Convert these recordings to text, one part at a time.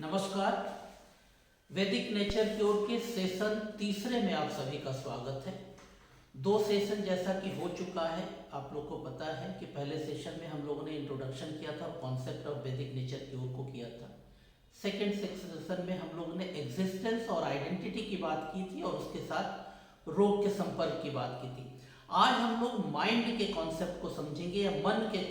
नमस्कार। वैदिक nature cure के सेशन तीसरे में आप सभी का स्वागत है। 2 सेशन जैसा कि हो चुका है, आप लोग को पता है कि पहले सेशन में हम लोगों ने इंट्रोडक्शन किया था और कॉन्सेप्ट ऑफ वैदिक नेचर क्योर को किया था। सेकेंड सेशन में हम लोगों ने एग्जिस्टेंस और आइडेंटिटी की बात की थी और उसके साथ रोग के संपर्क की बात की थी। आज हम लोग माइंड के कॉन्सेप्ट को समझेंगे या मन के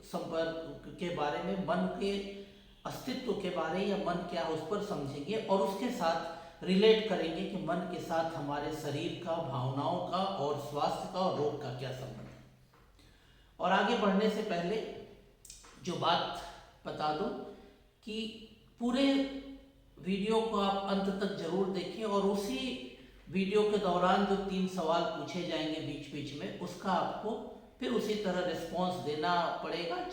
संपर्क के बारे में, मन के अस्तित्व के बारे या मन क्या है उस पर समझेंगे और उसके साथ रिलेट करेंगे कि मन के साथ हमारे शरीर का, भावनाओं का और स्वास्थ्य का और रोग का क्या संबंध है। और आगे बढ़ने से पहले जो बात बता दूं कि पूरे वीडियो को आप अंत तक जरूर देखें और उसी वीडियो के दौरान जो 3 सवाल पूछे जाएंगे बीच बीच में, उसका आपको फिर उसी तरह रिस्पॉन्स देना पड़ेगा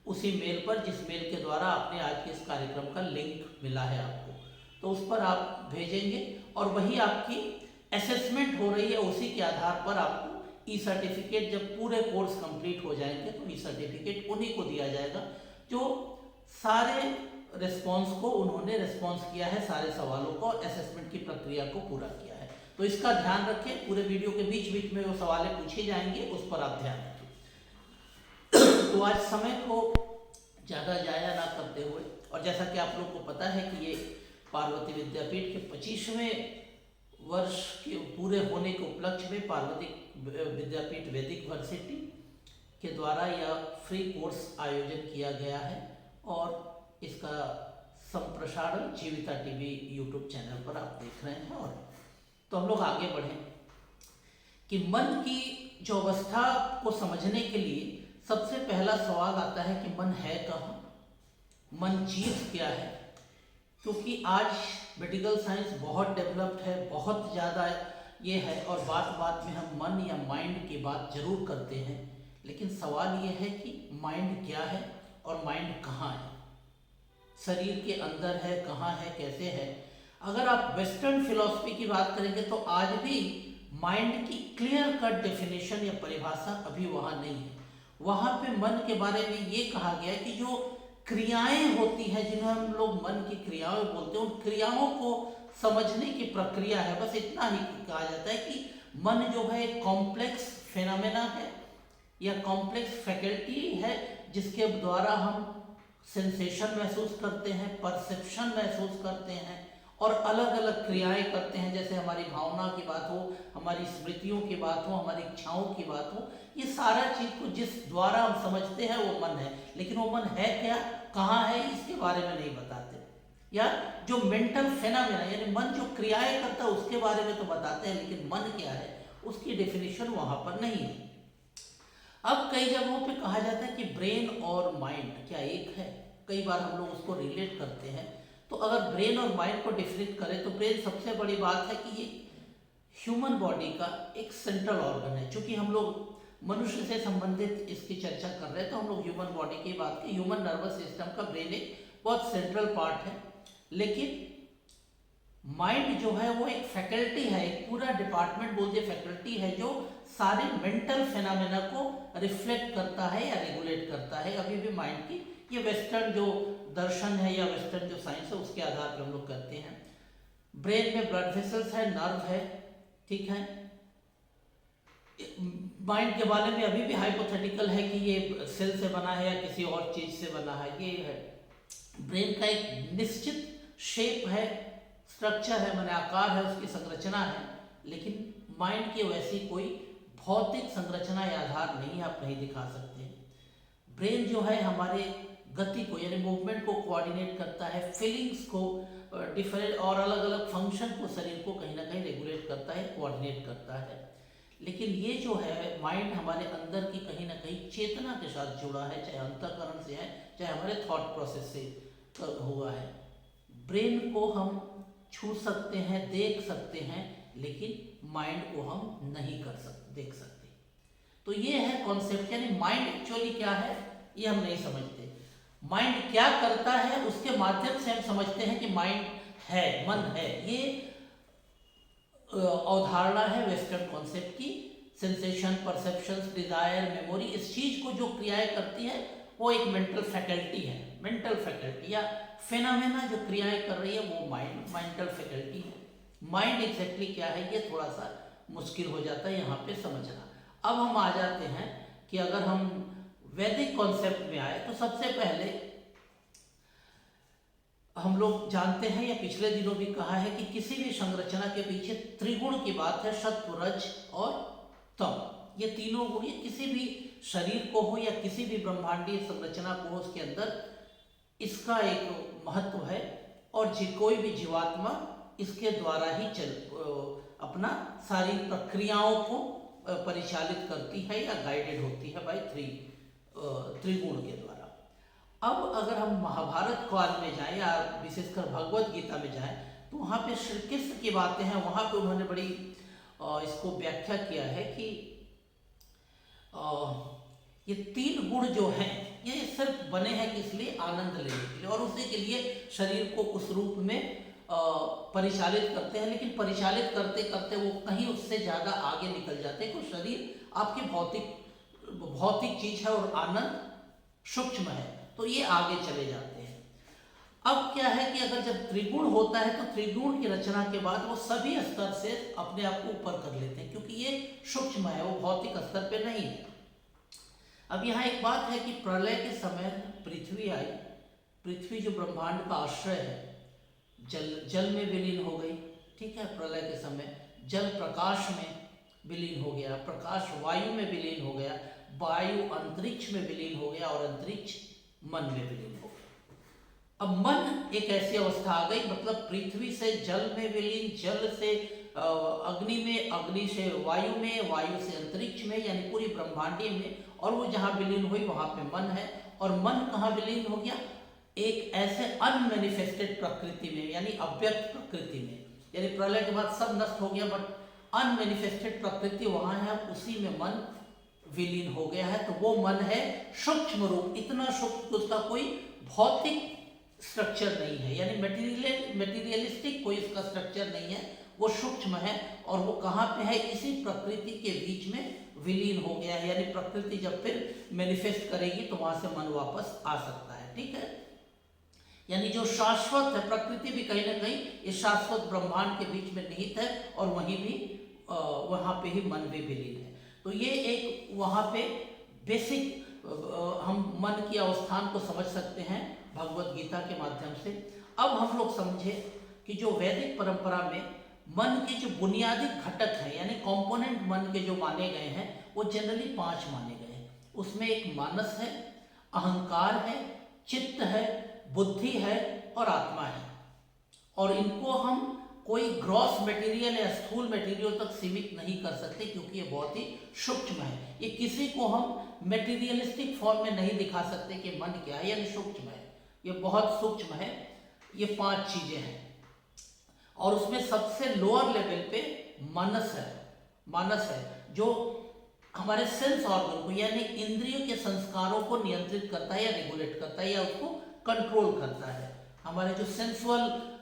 उसी मेल पर, जिस मेल के द्वारा आपने आज के इस कार्यक्रम का लिंक मिला है आपको, तो उस पर आप भेजेंगे और वही आपकी असेसमेंट हो रही है। उसी के आधार पर आपको ई सर्टिफिकेट, जब पूरे कोर्स कंप्लीट हो जाएंगे तो ई सर्टिफिकेट उन्हीं को दिया जाएगा जो सारे रिस्पॉन्स को उन्होंने रिस्पॉन्स किया है, सारे सवालों को, असेसमेंट की प्रक्रिया को पूरा किया है। तो इसका ध्यान रखें, पूरे वीडियो के बीच बीच में जो सवालें पूछे जाएंगे उस पर आप ध्यान रखें। तो आज समय को ज़्यादा जाया ना करते हुए, और जैसा कि आप लोग को पता है कि ये पार्वती विद्यापीठ के 25वें वर्ष के पूरे होने के उपलक्ष्य में पार्वती विद्यापीठ वैदिक वर्सिटी के द्वारा यह फ्री कोर्स आयोजन किया गया है और इसका संप्रसारण जीविता टीवी यूट्यूब चैनल पर आप देख रहे हैं। और तो हम लोग आगे बढ़ें कि मन की जो अवस्था को समझने के लिए सबसे पहला सवाल आता है कि मन है कहाँ, मन चीज क्या है। क्योंकि आज मेडिकल साइंस बहुत डेवलप्ड है, बहुत ज़्यादा ये है और बात बात में हम मन या माइंड की बात जरूर करते हैं, लेकिन सवाल ये है कि माइंड क्या है और माइंड कहाँ है, शरीर के अंदर है, कहाँ है, कैसे है। अगर आप वेस्टर्न फिलॉसफी की बात करेंगे तो आज भी माइंड की क्लियर कट डेफिनेशन या परिभाषा अभी वहाँ नहीं है। वहाँ पे मन के बारे में ये कहा गया है कि जो क्रियाएं होती हैं, जिन्हें हम लोग मन की क्रियाएं बोलते हैं, उन क्रियाओं को समझने की प्रक्रिया है। बस इतना ही कहा जाता है कि मन जो है एक कॉम्प्लेक्स फेनोमेना है या कॉम्प्लेक्स फैकल्टी है, जिसके द्वारा हम सेंसेशन महसूस करते हैं, परसेप्शन महसूस करते हैं और अलग अलग क्रियाएं करते हैं। जैसे हमारी भावना की बात हो, हमारी स्मृतियों की बात हो, हमारी इच्छाओं की बात हो, ये सारा चीज को जिस द्वारा हम समझते हैं वो मन है। लेकिन वो मन है क्या, कहाँ है, इसके बारे में नहीं बताते। या जो मेंटल फेनोमेना यानी मन जो क्रियाएं करता है उसके बारे में तो बताते हैं, लेकिन मन क्या है उसकी डेफिनेशन वहां पर नहीं है। अब कई जगहों पे कहा जाता है कि ब्रेन और माइंड क्या एक है, कई बार हम लोग उसको रिलेट करते हैं। तो अगर ब्रेन और माइंड को डिफरेंट करें तो ब्रेन सबसे बड़ी बात है कि ये ह्यूमन बॉडी का एक सेंट्रल ऑर्गन है। चूंकि हम लोग मनुष्य से संबंधित इसकी चर्चा कर रहे हैं तो हम लोग ह्यूमन बॉडी की बात की, ह्यूमन नर्वस सिस्टम का ब्रेन एक बहुत सेंट्रल पार्ट है। लेकिन माइंड जो है वो एक फैकल्टी है, एक पूरा डिपार्टमेंट बोलते फैकल्टी है जो सारे मेंटल फेनोमेना को रिफ्लेक्ट करता है या रेगुलेट करता है। अभी भी माइंड की ये वेस्टर्न जो दर्शन है या वेस्टर्न जो साइंस है उसके आधार पर हम लोग करते हैं। ब्रेन में ब्लड वेसल्स है, नर्व है, ठीक है। माइंड के बारे में अभी भी हाइपोथेटिकल है कि ये सेल से बना है या किसी और चीज से बना है। ये है ब्रेन का एक निश्चित शेप है, स्ट्रक्चर है, माने आकार है, उसकी संरचना है। लेकिन माइंड की वैसी कोई भौतिक संरचना या आधार नहीं, आप नहीं दिखा सकते। ब्रेन जो है हमारे गति को यानी मूवमेंट को कोऑर्डिनेट करता है, फीलिंग्स को डिफरेंट और अलग अलग फंक्शन को, शरीर को कहीं ना कहीं रेगुलेट करता है, कोऑर्डिनेट करता है। लेकिन ये जो है माइंड हमारे अंदर की कहीं ना कहीं चेतना के साथ जुड़ा है, चाहे अंतःकरण से है, चाहे हमारे थॉट प्रोसेस से हुआ है। ब्रेन को हम छू सकते हैं, देख सकते हैं, लेकिन माइंड को हम नहीं देख सकते। तो ये है कॉन्सेप्ट, यानी माइंड एक्चुअली क्या है ये हम नहीं समझते। माइंड क्या करता है उसके माध्यम से हम समझते हैं कि माइंड है, मन है। ये अवधारणा है वेस्टर्न कॉन्सेप्ट की। सेंसेशन, परसेप्शंस, डिजायर, मेमोरी, इस चीज को जो क्रियाएं करती है वो एक मेंटल फैकल्टी है, मेंटल फैकल्टी या फेनामेना जो क्रियाएं कर रही है वो माइंडल फैकल्टी है। माइंड एग्जैक्टली क्या है ये थोड़ा सा मुश्किल हो जाता है यहाँ पे समझना। अब हम आ जाते हैं कि अगर हम वैदिक कॉन्सेप्ट में आए तो सबसे पहले हम लोग जानते हैं या पिछले दिनों भी कहा है कि किसी भी संरचना के पीछे त्रिगुण की बात है, सत्व रज और तम। ये तीनों गुण ये किसी भी शरीर को हो या किसी भी ब्रह्मांडीय संरचना को हो उसके अंदर इसका एक महत्व है और कोई भी जीवात्मा इसके द्वारा ही अपना सारी प्रक्रियाओं को परिचालित करती है या गाइडेड होती है बाय त्रिगुण के द्वारा। अब अगर हम महाभारत काल में जाएं या विशेषकर भगवत गीता में जाएं तो वहाँ पे श्री कृष्ण की बातें हैं, वहाँ पे उन्होंने बड़ी इसको व्याख्या किया है कि ये तीन गुण जो हैं ये सिर्फ बने हैं किस लिए, आनंद लेने के लिए, और उसी के लिए शरीर को उस रूप में परिचालित करते हैं। लेकिन परिचालित करते करते वो कहीं उससे ज़्यादा आगे निकल जाते हैं क्योंकि शरीर आपकी भौतिक चीज है और आनंद सूक्ष्म है, तो ये आगे चले जाते हैं। अब क्या है कि अगर जब त्रिगुण होता है तो त्रिगुण की रचना के बाद वो सभी स्तर से अपने आप को ऊपर कर लेते हैं क्योंकि ये सूक्ष्म है, वो भौतिक स्तर पे नहीं है। अब यहाँ एक बात है कि प्रलय के समय पृथ्वी आई, पृथ्वी जो ब्रह्मांड का आश्रय है जल में विलीन हो गई, ठीक है। प्रलय के समय जल प्रकाश में विलीन हो गया, प्रकाश वायु में विलीन हो गया, वायु अंतरिक्ष में विलीन हो गया और अंतरिक्ष मन में विलीन हो गया। अब मन एक ऐसी अवस्था आ गई, मतलब पृथ्वी से जल में विलीन, जल से अग्नि में, अग्नि से वायु में, वायु से अंतरिक्ष में, यानी पूरी ब्रह्मांडी में, और वो जहाँ विलीन हुई वहां पे मन है। और मन कहाँ विलीन हो गया, एक ऐसे अनमैनिफेस्टेड प्रकृति में, यानी अव्यक्त प्रकृति में, यानी प्रलय के बाद सब नष्ट हो गया बट अनमैनिफेस्टेड प्रकृति वहां है, उसी में मन विलीन हो गया है। तो वो मन है सूक्ष्म रूप, इतना सूक्ष्म कि उसका कोई भौतिक स्ट्रक्चर नहीं है, यानी मटेरियलिस्टिक कोई इसका स्ट्रक्चर नहीं है, वो सूक्ष्म है। और वो कहाँ पे है, इसी प्रकृति के बीच में विलीन हो गया है, यानी प्रकृति जब फिर मैनिफेस्ट करेगी तो वहां से मन वापस आ सकता है, ठीक है। यानी जो शाश्वत है, प्रकृति भी कहीं ना कहीं इस शाश्वत ब्रह्मांड के बीच में निहित है और वहीं भी वहां पे ही मन भी विलीन है। तो ये एक वहां पे बेसिक हम मन की अवस्थान को समझ सकते हैं भगवत गीता के माध्यम से। अब हम लोग समझे कि जो वैदिक परंपरा में मन के जो बुनियादी घटक हैं, यानी कंपोनेंट मन के जो माने गए हैं, वो जनरली 5 माने गए हैं। उसमें एक मानस है, अहंकार है, चित्त है, बुद्धि है और आत्मा है। और इनको हम कोई ग्रॉस मटेरियल या स्थूल मटेरियल तक सीमित नहीं कर सकते क्योंकि ये बहुत ही सूक्ष्म है। ये किसी को हम मटेरियलिस्टिक फॉर्म में नहीं दिखा सकते कि मन क्या है, यानी सूक्ष्म है, ये बहुत सूक्ष्म है। ये 5 चीजें हैं और उसमें सबसे लोअर लेवल पे मानस है जो हमारे सेंस ऑर्गन को, यानी इंद्रियों के संस्कारों को नियंत्रित करता है या रेगुलेट करता है या उसको कंट्रोल करता है। हमारे जो सेंसुअल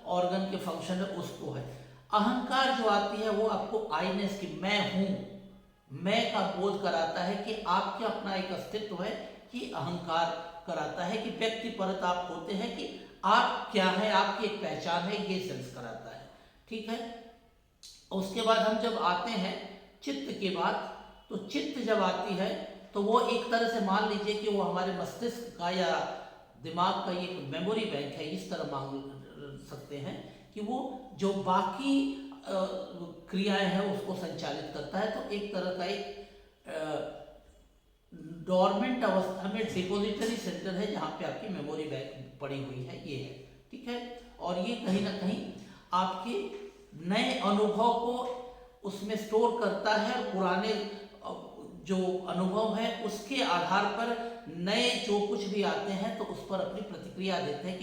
ऑर्गन के फंक्शन है उसको है। अहंकार जो आती है वो आपको आईनेस की, मैं हूं, मैं का बोध कराता है कि आपके अपना एक अस्तित्व है, कि अहंकार कराता है कि व्यक्ति परत आप होते हैं कि आप क्या है, आपकी एक पहचान है, ये सेंस कराता है, ठीक है। उसके बाद हम जब आते हैं चित्त के बाद, तो चित्त जब आती है तो वो एक तरह से मान लीजिए कि वो हमारे मस्तिष्क का या दिमाग का एक मेमोरी बैंक है, इस तरह मान सकते हैं कि वो जो बाकी क्रियाएं हैं उसको संचालित करता है। तो एक तरह का एक डोरमेंट अवस्था में डिपोजिटरी सेंटर है जहाँ पे आपकी मेमोरी बैंक पड़ी हुई है, ये है, ठीक है। और ये कहीं ना कहीं आपके नए अनुभव को उसमें स्टोर करता है, पुराने जो अनुभव है उसके आधार पर नए जो कुछ भी आते हैं तो उस पर अपनी प्रतिक्रिया देते हैं।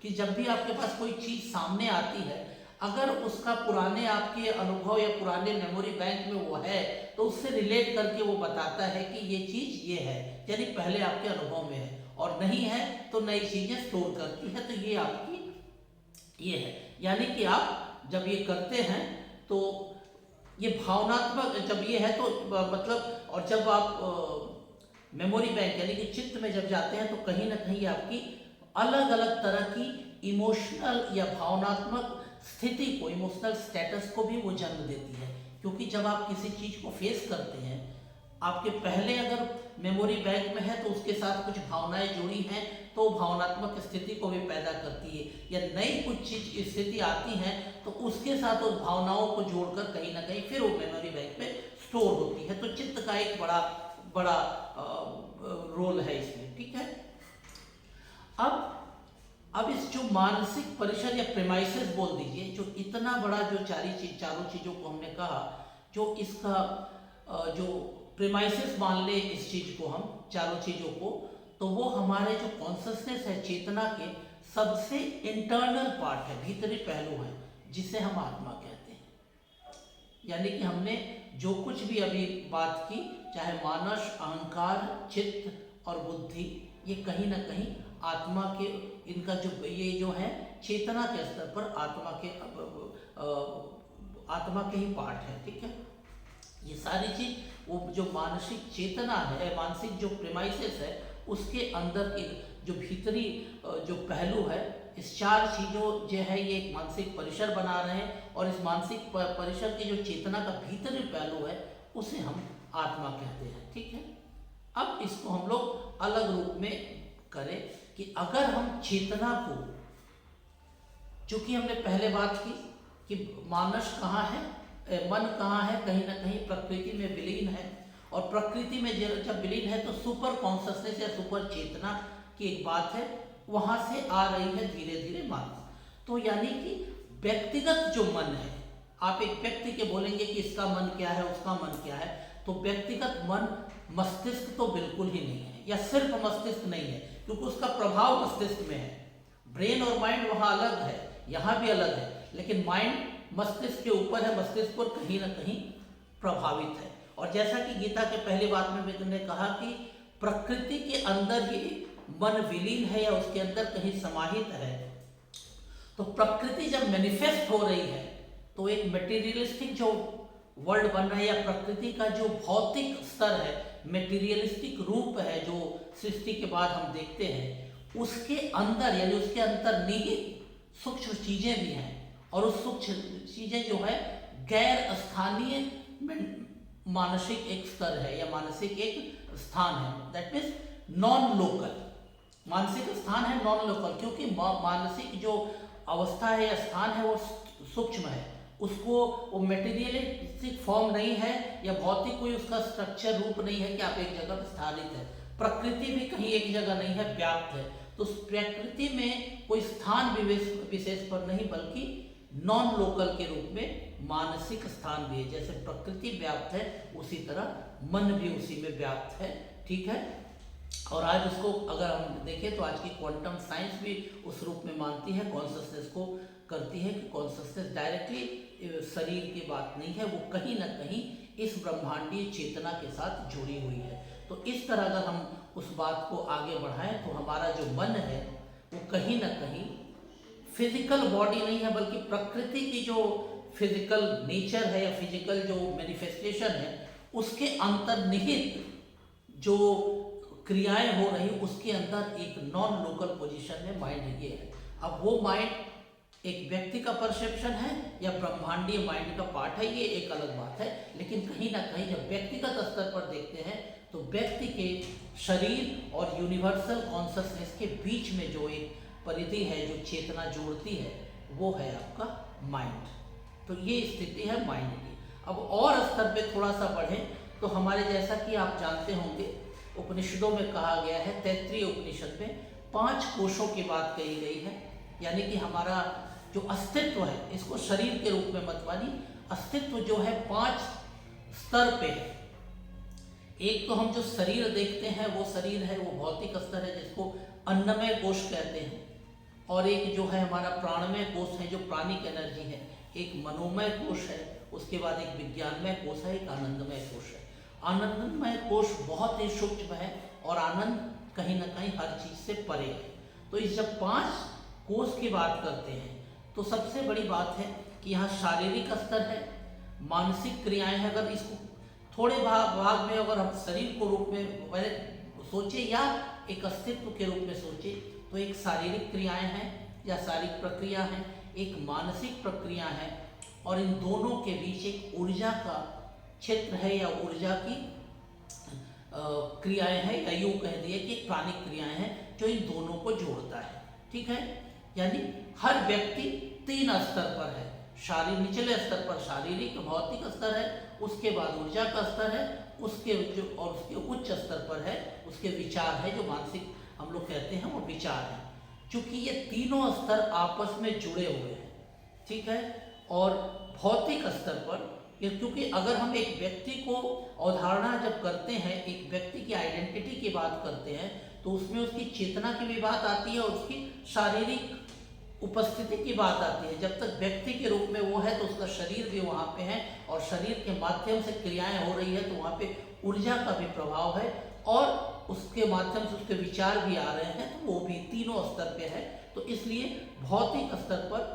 कि जब भी आपके पास कोई चीज सामने आती है, अगर उसका पुराने आपके अनुभव या पुराने मेमोरी बैंक में वो है तो उससे रिलेट करके वो बताता है कि ये चीज ये है, यानी पहले आपके अनुभव में है, और नहीं है तो नई चीजें स्टोर करती है। तो ये आपकी ये है, यानी कि आप जब ये करते हैं तो ये भावनात्मक, जब ये है तो मतलब, और जब आप मेमोरी बैंक यानी कि चित्त में जब जाते हैं तो कहीं ना कहीं आपकी अलग अलग तरह की इमोशनल या भावनात्मक स्थिति को, इमोशनल स्टेटस को भी वो जन्म देती है। क्योंकि जब आप किसी चीज़ को फेस करते हैं, आपके पहले अगर मेमोरी बैंक में है तो उसके साथ कुछ भावनाएं जुड़ी हैं, तो भावनात्मक स्थिति को भी पैदा करती है। या नई कुछ चीज स्थिति आती है तो उसके साथ उस भावनाओं को जोड़कर कहीं ना कहीं फिर वो मेमोरी बैंक में स्टोर होती है। तो चित्त का एक बड़ा बड़ा रोल है इसमें, ठीक है। अब इस जो मानसिक परिसर या प्रेमाइसेस बोल दीजिए, जो इतना बड़ा जो चारों चीजों को हमने कहा, जो इसका जो प्रेमाइसेस मान ले इस चीज को, हम चारों चीजों को, तो वो हमारे जो कॉन्शसनेस है, चेतना के सबसे इंटरनल पार्ट है, भीतरी पहलू है, जिसे हम आत्मा कहते हैं। यानी कि हमने जो कुछ भी अभी बात की, चाहे मानस, अहंकार, चित्त और बुद्धि, ये कहीं ना कहीं आत्मा के, इनका जो ये जो है चेतना के स्तर पर आत्मा के ही पार्ट है, ठीक है। ये सारी चीज वो जो मानसिक चेतना है, मानसिक जो प्रेमाइसेस है, उसके अंदर की जो भीतरी जो पहलू है, इस चार चीजों जो है ये एक मानसिक परिसर बना रहे हैं। और इस मानसिक परिसर की जो चेतना का भीतरी पहलू है, उसे हम आत्मा कहते हैं, ठीक है। अब इसको हम लोग अलग रूप में करें कि अगर हम चेतना को, चूंकि हमने पहले बात की कि मानस कहाँ है, मन कहाँ है, कहीं ना कहीं प्रकृति में विलीन है। और प्रकृति में जब विलीन है तो सुपर कॉन्शसनेस या सुपर चेतना की एक बात है, वहां से आ रही है धीरे धीरे मानस। तो यानी कि व्यक्तिगत जो मन है, आप एक व्यक्ति के बोलेंगे कि इसका मन क्या है, उसका मन क्या है, तो व्यक्तिगत मन मस्तिष्क तो बिल्कुल ही नहीं है, या सिर्फ मस्तिष्क नहीं है, क्योंकि उसका प्रभाव मस्तिष्क में है। ब्रेन और माइंड वहां अलग है, यहाँ भी अलग है, लेकिन माइंड मस्तिष्क के ऊपर है, मस्तिष्क पर कहीं ना कहीं प्रभावित है। और जैसा कि गीता के पहली बात में मैंने कहा कि प्रकृति के अंदर ही मन विलीन है या उसके अंदर कहीं समाहित है। तो प्रकृति जब मैनिफेस्ट हो रही है तो एक मटेरियलिस्टिक जो वर्ल्ड बन रहा है, या प्रकृति का जो भौतिक स्तर है, मटेरियलिस्टिक रूप है जो सृष्टि के बाद हम देखते हैं, उसके अंदर यानी उसके अंतर्निहित सूक्ष्म चीजें भी हैं। और उस सूक्ष्म चीजें जो है गैर स्थानीय मानसिक एक स्तर है या मानसिक एक स्थान है, दैट मीन्स नॉन लोकल। मानसिक स्थान है नॉन लोकल, क्योंकि मानसिक जो अवस्था है या स्थान है वो सूक्ष्म है, उसको वो मटेरियलिस्टिक फॉर्म नहीं है या भौतिक कोई उसका स्ट्रक्चर रूप नहीं है कि आप एक जगह पर स्थानित है। प्रकृति भी कहीं एक जगह नहीं है, व्याप्त है। तो प्रकृति में कोई स्थान विशेष पर नहीं, बल्कि नॉन लोकल के रूप में मानसिक स्थान भी है। जैसे प्रकृति व्याप्त है, उसी तरह मन भी उसी में व्याप्त है, ठीक है। और आज उसको अगर हम देखें तो आज की क्वांटम साइंस भी उस रूप में मानती है, कॉन्शसनेस को करती है कि कॉन्शसनेस डायरेक्टली शरीर की बात नहीं है, वो कहीं ना कहीं इस ब्रह्मांडीय चेतना के साथ जुड़ी हुई है। तो इस तरह अगर हम उस बात को आगे बढ़ाएं तो हमारा जो मन है वो कहीं ना कहीं फिजिकल बॉडी नहीं है, बल्कि प्रकृति की जो फिजिकल नेचर है या फिजिकल जो मैनिफेस्टेशन है, उसके अंतर्निहित जो क्रियाएं हो रही उसके अंदर एक नॉन लोकल पोजीशन में माइंड ये है। अब वो माइंड एक व्यक्ति का परसेप्शन है या ब्रह्मांडीय माइंड का पार्ट है, ये एक अलग बात है। लेकिन कहीं ना कहीं जब व्यक्तिगत स्तर पर देखते हैं तो व्यक्ति के शरीर और यूनिवर्सल कॉन्शसनेस के बीच में जो एक परिधि है, जो चेतना जोड़ती है, वो है आपका माइंड। तो ये स्थिति है माइंड की। अब और स्तर पे थोड़ा सा बढ़ें तो हमारे, जैसा कि आप जानते होंगे, उपनिषदों में कहा गया है, तैत्तिरीय उपनिषद में 5 कोशों की बात कही गई है। यानी कि हमारा जो अस्तित्व है, इसको शरीर के रूप में मत मानिए, अस्तित्व जो है 5 स्तर पे है। एक तो हम जो शरीर देखते हैं वो शरीर है, वो भौतिक स्तर है, जिसको अन्नमय कोश कहते हैं। और एक जो है हमारा प्राणमय कोश है, जो प्राणिक एनर्जी है। एक मनोमय कोश है, उसके बाद एक विज्ञानमय कोश है, एक आनंदमय कोश है। आनंदमय कोश बहुत ही सूक्ष्म है और आनंद कहीं ना कहीं हर चीज से परे है। तो इस जब 5 कोश की बात करते हैं तो सबसे बड़ी बात है कि यहाँ शारीरिक स्तर है, मानसिक क्रियाएं हैं। अगर इसको थोड़े भाग में अगर हम शरीर को रूप में पहले सोचे या एक अस्तित्व के रूप में सोचे तो एक शारीरिक क्रियाएं हैं या शारीरिक प्रक्रिया है, एक मानसिक प्रक्रिया है, और इन दोनों के बीच एक ऊर्जा का क्षेत्र है या ऊर्जा की क्रियाएं हैं, या यूँ कह दिए कि प्राणिक क्रियाएं हैं जो इन दोनों को जोड़ता है। ठीक है, यानी हर व्यक्ति 3 स्तर पर है। निचले स्तर पर शारीरिक भौतिक स्तर है, उसके बाद ऊर्जा का स्तर है, उसके उच्च स्तर पर है उसके विचार है, जो मानसिक हम लोग कहते हैं वो विचार है। क्योंकि ये तीनों स्तर आपस में जुड़े हुए हैं, ठीक है। और भौतिक स्तर पर क्योंकि अगर हम एक व्यक्ति को अवधारणा जब करते हैं, एक व्यक्ति की आइडेंटिटी की बात करते हैं, तो उसमें उसकी चेतना की भी बात आती है और उसकी शारीरिक उपस्थिति की बात आती है। जब तक व्यक्ति के रूप में वो है तो उसका शरीर भी वहाँ पे है, और शरीर के माध्यम से क्रियाएं हो रही है, तो वहाँ पे ऊर्जा का भी प्रभाव है, और उसके माध्यम से उसके विचार भी आ रहे हैं, तो वो भी तीनों स्तर पे है। तो इसलिए भौतिक स्तर पर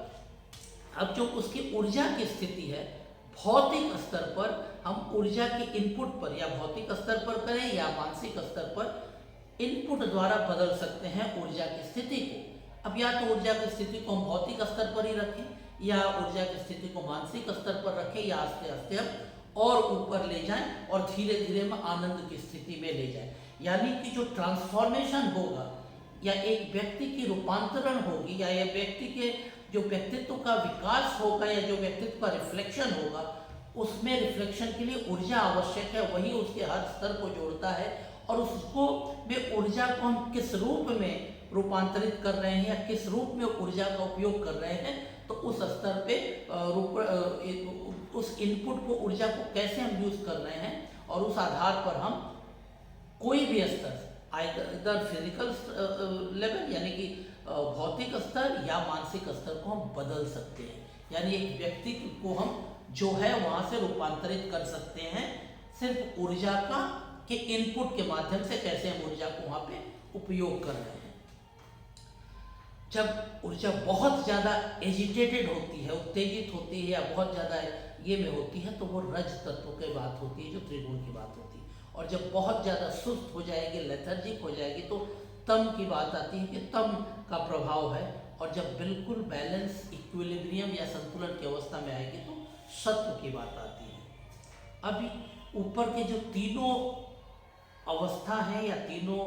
अब जो उसकी ऊर्जा की स्थिति है, भौतिक स्तर पर हम ऊर्जा के इनपुट पर या भौतिक स्तर पर करें या मानसिक स्तर पर इनपुट द्वारा बदल सकते हैं ऊर्जा की स्थिति को। अब या तो ऊर्जा की स्थिति को हम भौतिक स्तर पर ही रखें, या ऊर्जा की स्थिति को मानसिक स्तर पर रखें, या आस्ते आस्ते हम और ऊपर ले जाएं और धीरे धीरे हम आनंद की स्थिति में ले जाएं। यानी कि जो ट्रांसफॉर्मेशन होगा या एक व्यक्ति की रूपांतरण होगी, या एक व्यक्ति के जो व्यक्तित्व का विकास होगा, या जो व्यक्तित्व का रिफ्लेक्शन होगा, उसमें रिफ्लेक्शन के लिए ऊर्जा आवश्यक है। वही उसके हर स्तर को जोड़ता है, और उसको में ऊर्जा को हम किस रूप में रूपांतरित कर रहे हैं या किस रूप में ऊर्जा का उपयोग कर रहे हैं, तो उस स्तर पे उस इनपुट को, ऊर्जा को कैसे हम यूज कर रहे हैं, और उस आधार पर हम कोई भी स्तर, इधर फिजिकल लेवल यानी कि भौतिक स्तर या मानसिक स्तर को हम बदल सकते हैं। यानी एक व्यक्ति को हम जो है वहां से रूपांतरित कर सकते हैं, सिर्फ ऊर्जा का के इनपुट के माध्यम से कैसे हम ऊर्जा को वहां पे उपयोग कर रहे हैं। जब ऊर्जा बहुत ज़्यादा एजिटेटेड होती है, उत्तेजित होती है, या बहुत ज़्यादा ये में होती है, तो वो रज तत्व की बात होती है, जो त्रिगुण की बात होती है। और जब बहुत ज़्यादा सुस्त हो जाएगी, लेथर्जिक हो जाएगी, तो तम की बात आती है कि तम का प्रभाव है। और जब बिल्कुल बैलेंस, इक्विलिब्रियम या संतुलन की अवस्था में आएगी, तो सत्व की बात आती है। अभी ऊपर के जो तीनों अवस्था है या तीनों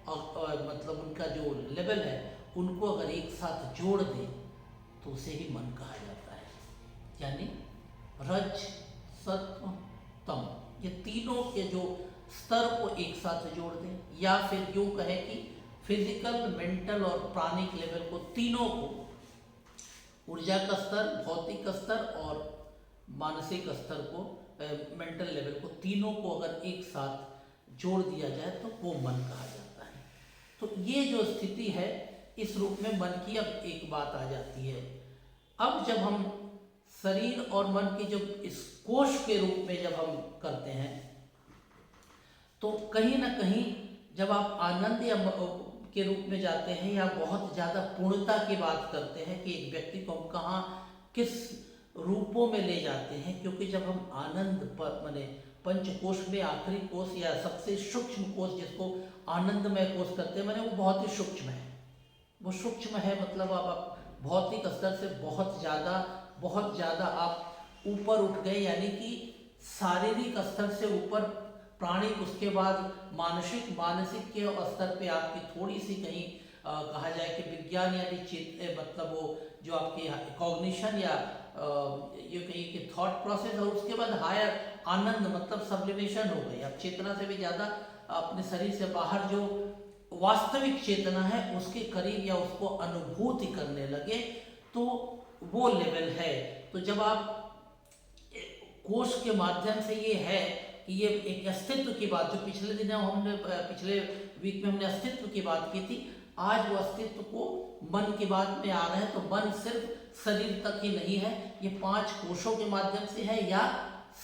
मतलब उनका जो लेवल है, उनको अगर एक साथ जोड़ दें तो उसे ही मन कहा जाता है। यानी रज, सत्व, तम, ये तीनों के जो स्तर को एक साथ जोड़ दें, या फिर यूँ कहें कि फिजिकल, मेंटल और प्राणिक लेवल को, तीनों को, ऊर्जा का स्तर, भौतिक स्तर और मानसिक स्तर को, मेंटल लेवल को, तीनों को अगर एक साथ जोड़ दिया जाए तो वो मन कहा जाता है। तो ये जो स्थिति है, इस रूप में मन की अब एक बात आ जाती है। अब जब हम शरीर और मन की जब इस कोश के रूप में जब हम करते हैं, तो कहीं ना कहीं जब आप आनंद या के रूप में जाते हैं, या बहुत ज़्यादा पूर्णता की बात करते हैं कि एक व्यक्ति को हम कहाँ किस रूपों में ले जाते हैं, क्योंकि जब हम आनंद पर माने पंचकोश में आखिरी कोश या सबसे सूक्ष्म कोश जिसको आनंदमय कोश करते हैं, माने वो बहुत ही सूक्ष्म है। वो सूक्ष्म है मतलब आप भौतिक स्तर से बहुत ज़्यादा आप ऊपर उठ गए, यानी कि शारीरिक स्तर से ऊपर प्राणिक, उसके बाद मानसिक के स्तर पे आपकी थोड़ी सी कहीं कहा जाए कि विज्ञान यानी मतलब वो जो आपकी कॉग्निशन या ये कहिए कि थॉट प्रोसेस, और उसके बाद हायर आनंद मतलब सब्लिमेशन हो गई। अब चेतना से भी ज़्यादा अपने शरीर से बाहर जो वास्तविक चेतना है उसके करीब या उसको अनुभूति करने लगे, तो वो लेवल है। तो जब आप कोश के माध्यम से ये है कि ये एक अस्तित्व की बात, जो पिछले वीक में हमने अस्तित्व की बात की थी, आज वो अस्तित्व को मन की बात में आ रहे हैं। तो मन सिर्फ शरीर तक ही नहीं है, ये 5 कोशों के माध्यम से है, या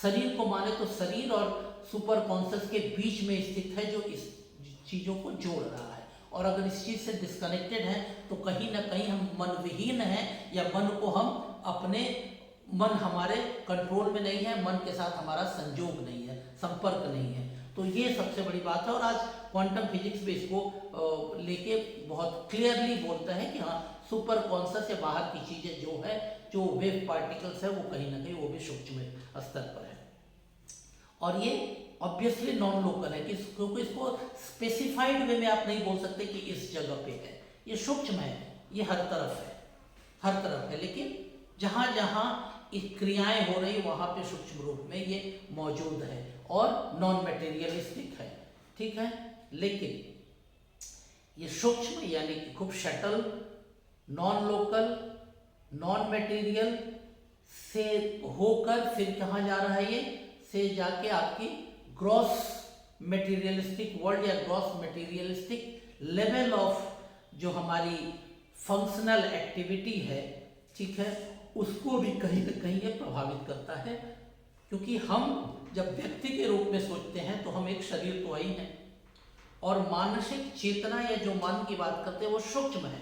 शरीर को माने तो शरीर और सुपर कॉन्शियस के बीच में स्थित है, जो इस चीज़ों को जोड़ रहा है। और अगर इस चीज़ से डिस्कनेक्टेड है तो कहीं ना कहीं हम मन विहीन हैं, या मन को हम अपने, मन हमारे कंट्रोल में नहीं है, मन के साथ हमारा संयोग नहीं है, संपर्क नहीं है। तो ये सबसे बड़ी बात है और आज क्वांटम फिजिक्स भी इसको लेके बहुत क्लियरली बोलता है कि हाँ सुपर कॉन्शस या बाहर की चीजें जो है, जो वेव पार्टिकल्स है, वो कहीं ना कहीं वो भी सूक्ष्म स्तर पर है। और ये ऑब्वियसली नॉन लोकल है क्योंकि इसको स्पेसिफाइड वे में आप नहीं बोल सकते कि इस जगह पे है, ये सूक्ष्म है, ये हर तरफ है, हर तरफ है, लेकिन जहां जहां क्रियाएं हो रही वहां पे सूक्ष्म रूप में ये मौजूद है और नॉन मटेरियलिस्टिक है, ठीक है। लेकिन ये सूक्ष्म यानी कि खूब shuttle, non local, non material से होकर फिर कहाँ जा रहा है, ये से जाके आपकी ग्रॉस मटेरियलिस्टिक वर्ल्ड या ग्रॉस मटेरियलिस्टिक लेवल ऑफ जो हमारी फंक्शनल एक्टिविटी है, ठीक है, उसको भी कहीं ना कहीं ये प्रभावित करता है। क्योंकि हम जब व्यक्ति के रूप में सोचते हैं तो हम एक शरीर तो ही हैं और मानसिक चेतना या जो मन की बात करते हैं वो सूक्ष्म है,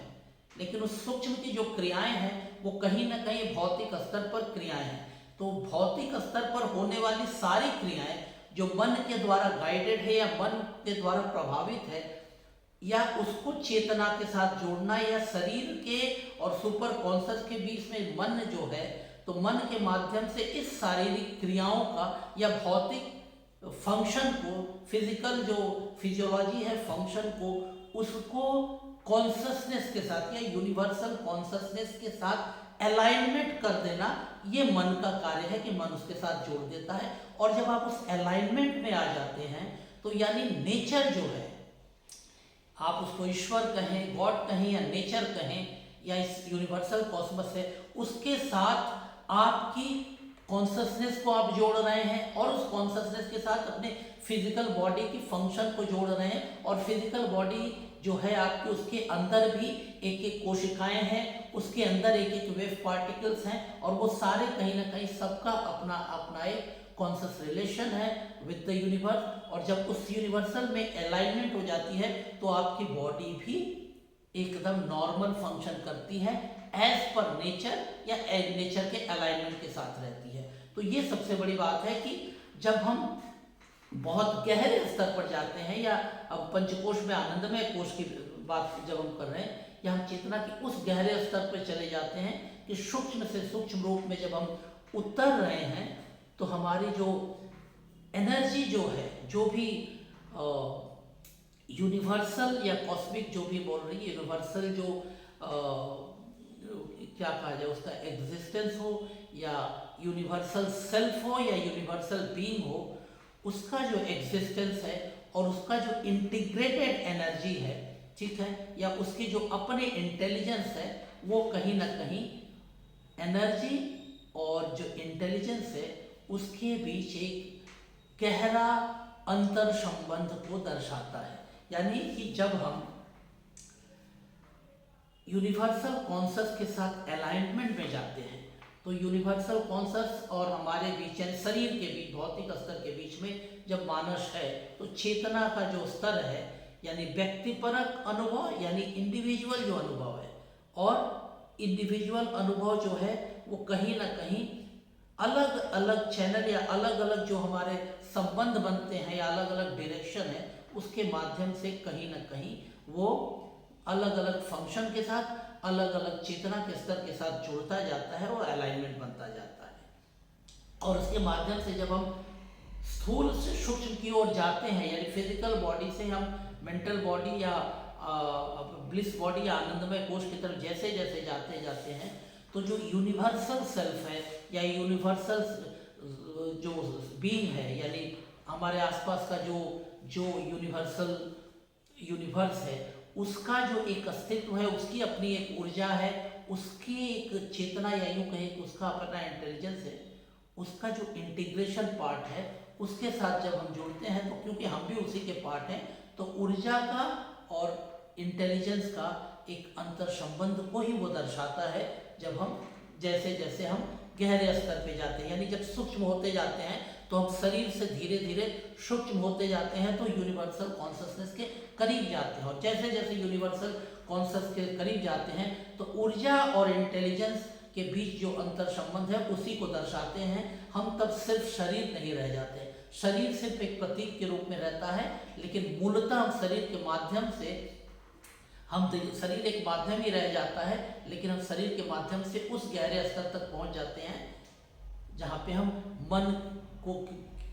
लेकिन उस सूक्ष्म की जो क्रियाएं हैं वो कहीं ना कहीं भौतिक स्तर पर क्रियाएं हैं। तो भौतिक स्तर पर होने वाली सारी क्रियाएं जो मन के द्वारा गाइडेड है या मन के द्वारा प्रभावित है, या उसको चेतना के साथ जोड़ना या शरीर के और सुपर कॉन्शस के बीच में मन जो है, तो मन के माध्यम से इस शारीरिक क्रियाओं का या भौतिक फंक्शन को, फिजिकल जो फिजियोलॉजी है फंक्शन को, उसको कॉन्शसनेस के साथ या यूनिवर्सल कॉन्शसनेस के साथ अलाइनमेंट कर देना, ये मन का कार्य है कि मन उसके साथ जोड़ देता है। और जब आप उस अलाइनमेंट में आ जाते हैं तो यानी नेचर जो है, आप उसको ईश्वर कहें, गॉड कहें या नेचर कहें या इस यूनिवर्सल कॉस्मस है, उसके साथ आपकी कॉन्शसनेस को आप जोड़ रहे हैं और उस कॉन्शसनेस के साथ अपने फिजिकल बॉडी की फंक्शन को जोड़ रहे हैं। और फिजिकल बॉडी जो है आपकी, उसके अंदर भी एक एक कोशिकाएं हैं, उसके अंदर एक एक वेव पार्टिकल्स हैं और वो सारे कहीं ना कहीं सबका अपना अपना एक कॉन्शस रिलेशन है विद द यूनिवर्स। और जब उस यूनिवर्सल में अलाइनमेंट हो जाती है तो आपकी बॉडी भी एकदम नॉर्मल फंक्शन करती है एज पर नेचर या नेचर के अलाइनमेंट के साथ रहती है। तो ये सबसे बड़ी बात है कि जब हम बहुत गहरे स्तर पर जाते हैं, या अब पंचकोश में आनंदमय कोश की बात जब हम कर रहे हैं, या हम चेतना के उस गहरे स्तर पर चले जाते हैं कि सूक्ष्म से सूक्ष्म रूप में जब हम उतर रहे हैं, तो हमारी जो एनर्जी जो है, जो भी यूनिवर्सल या कॉस्मिक जो भी बोल रही है, यूनिवर्सल जो क्या कहा जाए, उसका एग्जिस्टेंस हो या यूनिवर्सल सेल्फ हो या यूनिवर्सल बीइंग हो, उसका जो एग्जिस्टेंस है और उसका जो इंटीग्रेटेड एनर्जी है, ठीक है, या उसकी जो अपने इंटेलिजेंस है, वो कहीं ना कहीं एनर्जी और जो इंटेलिजेंस है उसके बीच एक गहरा अंतर संबंध को दर्शाता है। यानी कि जब हम यूनिवर्सल कॉन्शस के साथ अलाइनमेंट में जाते हैं, तो यूनिवर्सल कॉन्शस और हमारे बीच यानी शरीर के बीच, भौतिक स्तर के बीच में जब मानस है, तो चेतना का जो स्तर है यानी व्यक्तिपरक अनुभव यानी इंडिविजुअल जो अनुभव है, और इंडिविजुअल अनुभव जो है वो कहीं ना कहीं अलग अलग चैनल या अलग अलग जो हमारे संबंध बनते हैं या अलग अलग डायरेक्शन है, उसके माध्यम से कहीं ना कहीं वो अलग अलग फंक्शन के साथ, अलग अलग चेतना के स्तर के साथ जुड़ता जाता है और अलाइनमेंट बनता जाता है। और उसके माध्यम से जब हम स्थूल से सूक्ष्म की ओर जाते हैं, यानी फिजिकल बॉडी से हम मेंटल बॉडी या ब्लिस बॉडी या आनंदमय कोश की तरफ जैसे जैसे जाते हैं, तो जो यूनिवर्सल सेल्फ है या यूनिवर्सल जो बीइंग है, यानी हमारे आसपास का जो यूनिवर्सल यूनिवर्स है, उसका जो एक अस्तित्व है, उसकी अपनी एक ऊर्जा है, उसकी एक चेतना या यूँ कहें कि उसका अपना इंटेलिजेंस है, उसका जो इंटीग्रेशन पार्ट है, उसके साथ जब हम जुड़ते हैं, तो क्योंकि हम भी उसी के पार्ट हैं, तो ऊर्जा का और इंटेलिजेंस का एक अंतर संबंध को ही वो दर्शाता है। जब हम जैसे जैसे हम गहरे स्तर पे जाते हैं, यानी जब सूक्ष्म होते जाते हैं, तो हम शरीर से धीरे धीरे सूक्ष्म होते जाते हैं, तो यूनिवर्सल कॉन्शसनेस के करीब जाते हैं। और जैसे जैसे यूनिवर्सल कॉन्शस के करीब जाते हैं, तो ऊर्जा और इंटेलिजेंस के बीच जो अंतर संबंध है उसी को दर्शाते हैं हम। तब सिर्फ शरीर नहीं रह जाते, शरीर सिर्फ एक प्रतीक के रूप में रहता है, लेकिन मूलतः हम शरीर के माध्यम से शरीर एक माध्यम ही रह जाता है, लेकिन हम शरीर के माध्यम से उस गहरे स्तर तक पहुंच जाते हैं जहाँ पे हम मन को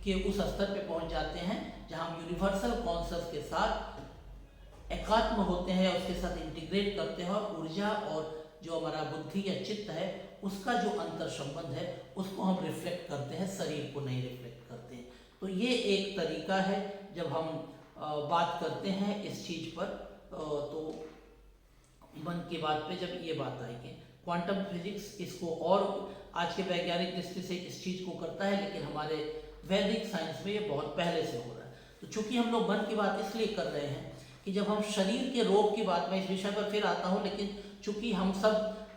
के उस स्तर पे पहुंच जाते हैं जहाँ हम यूनिवर्सल कॉन्शियस के साथ एकात्म होते हैं, उसके साथ इंटीग्रेट करते हैं और ऊर्जा और जो हमारा बुद्धि या चित्त है उसका जो अंतर संबंध है उसको हम रिफ्लेक्ट करते हैं, शरीर को नहीं रिफ्लेक्ट करते हैं। तो ये एक तरीका है जब हम बात करते हैं इस चीज पर। तो मन की बात पे जब ये बात आएगी, क्वांटम फिजिक्स इसको और आज के वैज्ञानिक दृष्टि से इस चीज को करता है, लेकिन हमारे वैदिक साइंस में ये बहुत पहले से हो रहा है। तो चूंकि हम लोग मन की बात इसलिए कर रहे हैं कि जब हम शरीर के रोग की बात, मैं इस विषय पर फिर आता हूँ, लेकिन चूंकि हम सब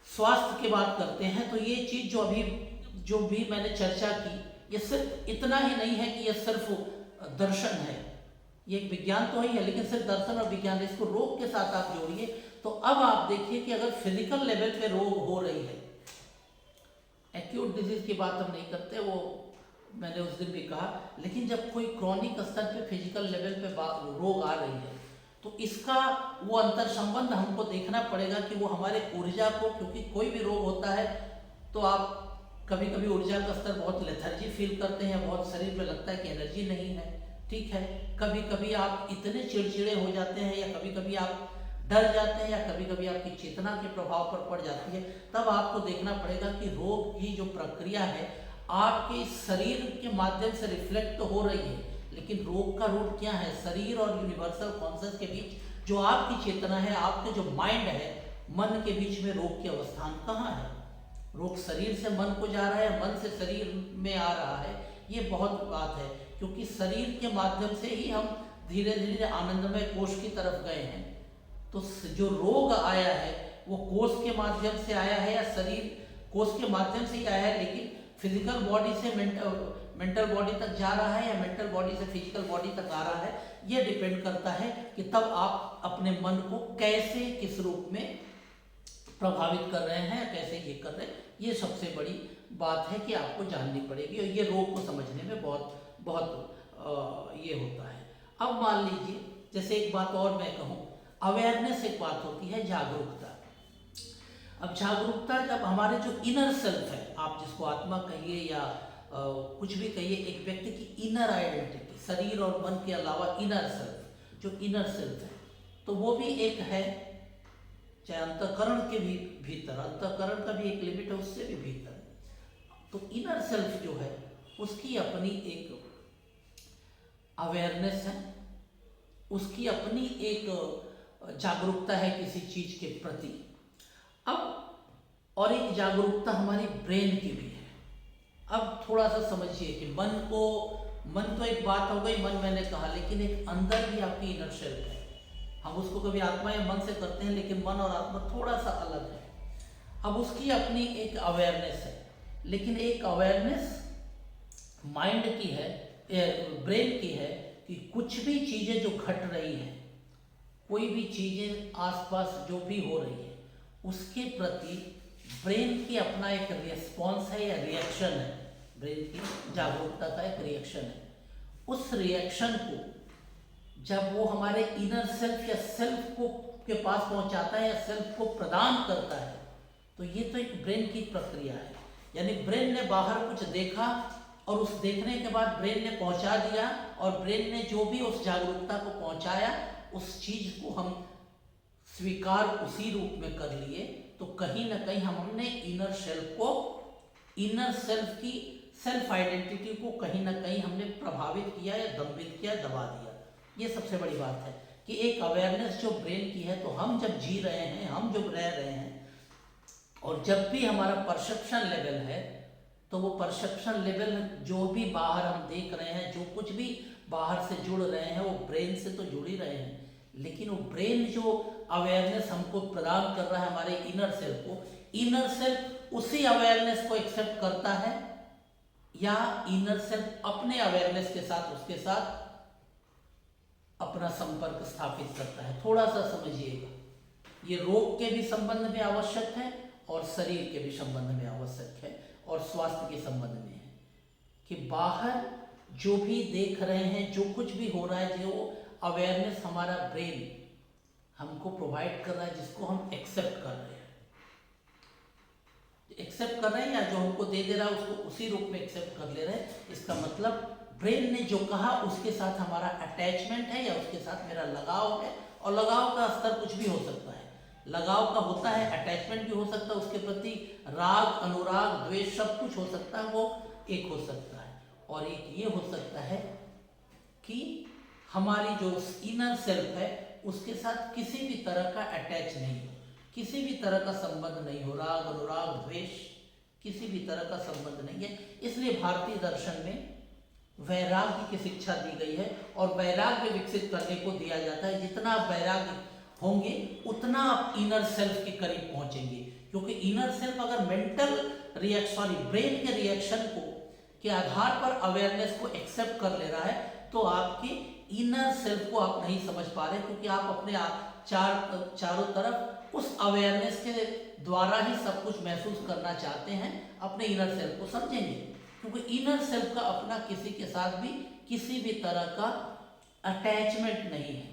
स्वास्थ्य की बात करते हैं तो ये चीज जो भी मैंने चर्चा की, ये सिर्फ इतना ही नहीं है कि ये सिर्फ दर्शन है, ये एक विज्ञान तो ही है, लेकिन सिर्फ दर्शन और विज्ञान, इसको रोग के साथ आप जोड़िए तो अब आप देखिए कि अगर फिजिकल लेवल पे रोग हो रही है, एक्यूट डिजीज की बात हम नहीं करते, वो मैंने उस दिन भी कहा, लेकिन जब कोई क्रॉनिक स्तर पे फिजिकल लेवल पे रोग आ रही है तो इसका वो अंतर संबंध हमको देखना पड़ेगा कि वो हमारे ऊर्जा को, क्योंकि कोई भी रोग होता है तो आप कभी कभी ऊर्जा का स्तर बहुत लेथर्जी फील करते हैं, बहुत शरीर में लगता है कि एनर्जी नहीं है, ठीक है। कभी कभी आप इतने चिड़चिड़े हो जाते हैं या कभी कभी आप डर जाते हैं या कभी कभी आपकी चेतना के प्रभाव पर पड़ जाती है, तब आपको देखना पड़ेगा कि रोग की जो प्रक्रिया है आपके शरीर के माध्यम से रिफ्लेक्ट तो हो रही है, लेकिन रोग का रूट क्या है? शरीर और यूनिवर्सल कॉन्शियस के बीच जो आपकी चेतना है, आपके जो माइंड है, मन के बीच में रोग के अवस्थान कहाँ है? रोग शरीर से मन को जा रहा है, मन से शरीर में आ रहा है, ये बहुत बात है, क्योंकि शरीर के माध्यम से ही हम धीरे धीरे आनंदमय कोष की तरफ गए हैं। तो जो रोग आया है वो कोष के माध्यम से आया है या शरीर कोष के माध्यम से ही आया है, लेकिन फिजिकल बॉडी से मेंटल बॉडी तक जा रहा है या मेंटल बॉडी से फिजिकल बॉडी तक आ रहा है, ये डिपेंड करता है कि तब आप अपने मन को कैसे, किस रूप में प्रभावित कर रहे हैं, कैसे ये कर रहे हैं। ये सबसे बड़ी बात है कि आपको जाननी पड़ेगी और ये रोग को समझने में बहुत ये होता है। अब मान लीजिए, जैसे एक बात और मैं कहूँ, अवेयरनेस एक बात होती है, जागरूकता। अब जागरूकता जब हमारे जो इनर सेल्फ है, आप जिसको आत्मा कहिए या कुछ भी कहिए, एक व्यक्ति की इनर आइडेंटिटी, शरीर और मन के अलावा इनर सेल्फ, जो इनर सेल्फ है, तो वो भी एक है, चाहे अंतःकरण के भी भीतर, अंतःकरण का भी एक लिमिट है, उससे भी भीतर। तो इनर सेल्फ जो है उसकी अपनी एक अवेयरनेस है, उसकी अपनी एक जागरूकता है किसी चीज के प्रति। अब और एक जागरूकता हमारी ब्रेन की भी है। अब थोड़ा सा समझिए कि मन तो एक बात हो गई, मन मैंने कहा, लेकिन एक अंदर भी आपकी इनर सेल्फ है। हम उसको कभी आत्मा या मन से करते हैं, लेकिन मन और आत्मा थोड़ा सा अलग है। अब उसकी अपनी एक अवेयरनेस है, लेकिन एक अवेयरनेस माइंड की है, ब्रेन की है, कि कुछ भी चीजें जो घट रही हैं, कोई भी चीजें आसपास जो भी हो रही है, उसके प्रति ब्रेन की अपना एक रिस्पॉन्स है या रिएक्शन है। ब्रेन की जागरूकता का एक रिएक्शन है। उस रिएक्शन को जब वो हमारे इनर सेल्फ या सेल्फ को के पास पहुंचाता है या सेल्फ को प्रदान करता है, तो ये तो एक ब्रेन की प्रक्रिया है। यानी ब्रेन ने बाहर कुछ देखा और उस देखने के बाद ब्रेन ने पहुंचा दिया, और ब्रेन ने जो भी उस जागरूकता को पहुंचाया, उस चीज को हम स्वीकार उसी रूप में कर लिए, तो कहीं ना कहीं हमने इनर सेल्फ की सेल्फ आइडेंटिटी को कहीं ना कहीं हमने प्रभावित किया या दंबित किया, दबा दिया। ये सबसे बड़ी बात है कि एक अवेयरनेस जो ब्रेन की है, तो हम जब जी रहे हैं, हम जब रह रहे हैं, और जब भी हमारा परसेप्शन लेवल है, तो वो परसेप्शन लेवल जो भी बाहर हम देख रहे हैं, जो कुछ भी बाहर से जुड़ रहे हैं, वो ब्रेन से तो जुड़ ही रहे हैं, लेकिन वो ब्रेन जो अवेयरनेस हमको प्रदान कर रहा है हमारे इनर सेल्फ को, इनर सेल्फ उसी अवेयरनेस को एक्सेप्ट करता है या इनर सेल्फ अपने अवेयरनेस के साथ उसके साथ अपना संपर्क स्थापित करता है। थोड़ा सा समझिएगा, ये रोग के भी संबंध में आवश्यक है और शरीर के भी संबंध में आवश्यक है और स्वास्थ्य के संबंध में है कि बाहर जो भी देख रहे हैं, जो कुछ भी हो रहा है, जो अवेयरनेस हमारा ब्रेन हमको प्रोवाइड कर रहा है, जिसको हम एक्सेप्ट कर रहे हैं, या जो हमको दे रहा है उसको उसी रूप में एक्सेप्ट कर ले रहे हैं। इसका मतलब ब्रेन ने जो कहा उसके साथ हमारा अटैचमेंट है या उसके साथ मेरा लगाव है। और लगाव का स्तर कुछ भी हो सकता है, लगाव का होता है, अटैचमेंट भी हो सकता है, उसके प्रति राग, अनुराग, द्वेष सब कुछ हो सकता है, वो एक हो सकता है। और एक ये हो सकता है कि हमारी जो इनर सेल्फ है उसके साथ किसी भी तरह का अटैच नहीं हो, किसी भी तरह का संबंध नहीं हो, राग, अनुराग, द्वेष, किसी भी तरह का संबंध नहीं है। इसलिए भारतीय दर्शन में वैराग्य की शिक्षा दी गई है और वैराग्य विकसित करने को दिया जाता है। जितना आप वैराग्य होंगे उतना आप इनर सेल्फ के करीब पहुंचेंगे, क्योंकि इनर सेल्फ अगर मेंटल ब्रेन के रिएक्शन को के आधार पर अवेयरनेस को एक्सेप्ट कर ले रहा है तो आपके इनर सेल्फ को आप नहीं समझ पा रहे, क्योंकि आप अपने चारों तरफ उस अवेयरनेस के द्वारा ही सब कुछ महसूस करना चाहते हैं। अपने इनर सेल्फ को समझेंगे, क्योंकि इनर सेल्फ का अपना किसी के साथ भी किसी भी तरह का अटैचमेंट नहीं है।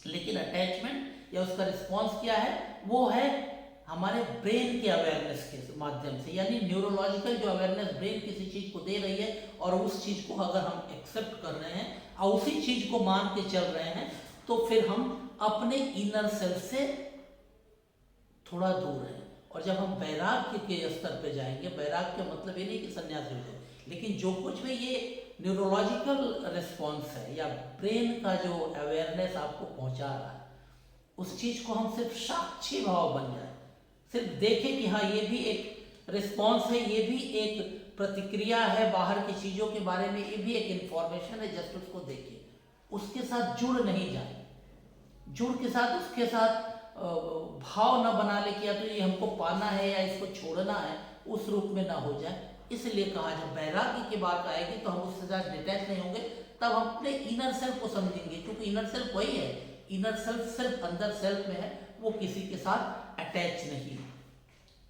लेकिन अटैचमेंट या उसका रिस्पॉन्स क्या है, वो है हमारे ब्रेन के अवेयरनेस के माध्यम से, यानी न्यूरोलॉजिकल जो अवेयरनेस ब्रेन किसी चीज को दे रही है और उस चीज को अगर हम एक्सेप्ट कर रहे हैं और उसी चीज को मान के चल रहे हैं तो फिर हम अपने इनर सेल्फ से थोड़ा दूर है। और जब हम वैराग्य के स्तर पे जाएंगे, वैराग्य का मतलब ये नहीं कि सन्यासी हो जाए, लेकिन जो कुछ भी ये न्यूरोलॉजिकल रिस्पॉन्स है या ब्रेन का जो अवेयरनेस आपको पहुंचा रहा है, उस चीज को हम सिर्फ साक्षी भाव बन जाए, सिर्फ देखें कि हाँ ये भी एक रिस्पॉन्स है, ये भी एक प्रतिक्रिया है बाहर की चीजों के बारे में, ये भी एक इंफॉर्मेशन है, जस्ट उसको देखिए, उसके साथ जुड़ नहीं जाए, जुड़ के साथ उसके साथ भाव न बना ले कि या तो ये हमको पाना है या इसको छोड़ना है, उस रूप में ना हो जाए। इसलिए कहा जब वैराग्य की बात आएगी तो हम उसके साथ डिटैच नहीं होंगे, तब हम अपने इनर सेल्फ को समझेंगे, क्योंकि इनर सेल्फ वही है, इनर सेल्फ सिर्फ अंदर सेल्फ में है, वो किसी के साथ अटैच नहीं है।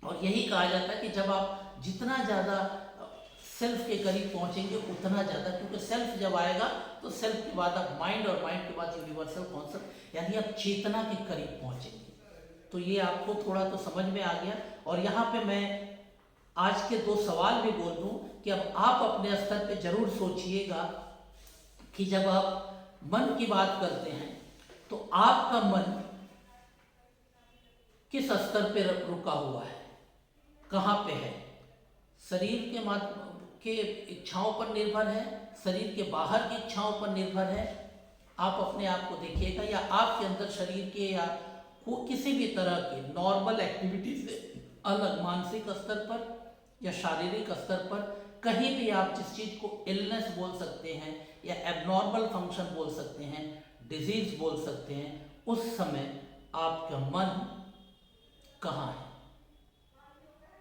और यही कहा जाता है कि जब आप जितना ज़्यादा सेल्फ के करीब पहुंचेंगे उतना ज़्यादा, क्योंकि सेल्फ जब आएगा तो सेल्फ के बाद आप माइंड और माइंड के बाद यूनिवर्सल कॉन्सेप्ट यानी आप चेतना के करीब पहुंचेंगे। तो ये आपको थोड़ा तो समझ में आ गया। और यहाँ पे मैं आज के 2 सवाल भी बोल दूं कि अब आप अपने स्तर पे जरूर सोचिएगा कि जब आप मन की बात करते हैं तो आपका मन किस स्तर पे रुका हुआ है, कहाँ पे है, शरीर के इच्छाओं पर निर्भर है, शरीर के बाहर की इच्छाओं पर निर्भर है। आप अपने आप को देखिएगा, या आपके अंदर शरीर के या किसी भी तरह के नॉर्मल एक्टिविटी से अलग मानसिक स्तर पर या शारीरिक स्तर पर कहीं भी आप जिस चीज को इलनेस बोल सकते हैं या एबनॉर्मल फंक्शन बोल सकते हैं, डिजीज बोल सकते हैं, उस समय आपका मन कहाँ है,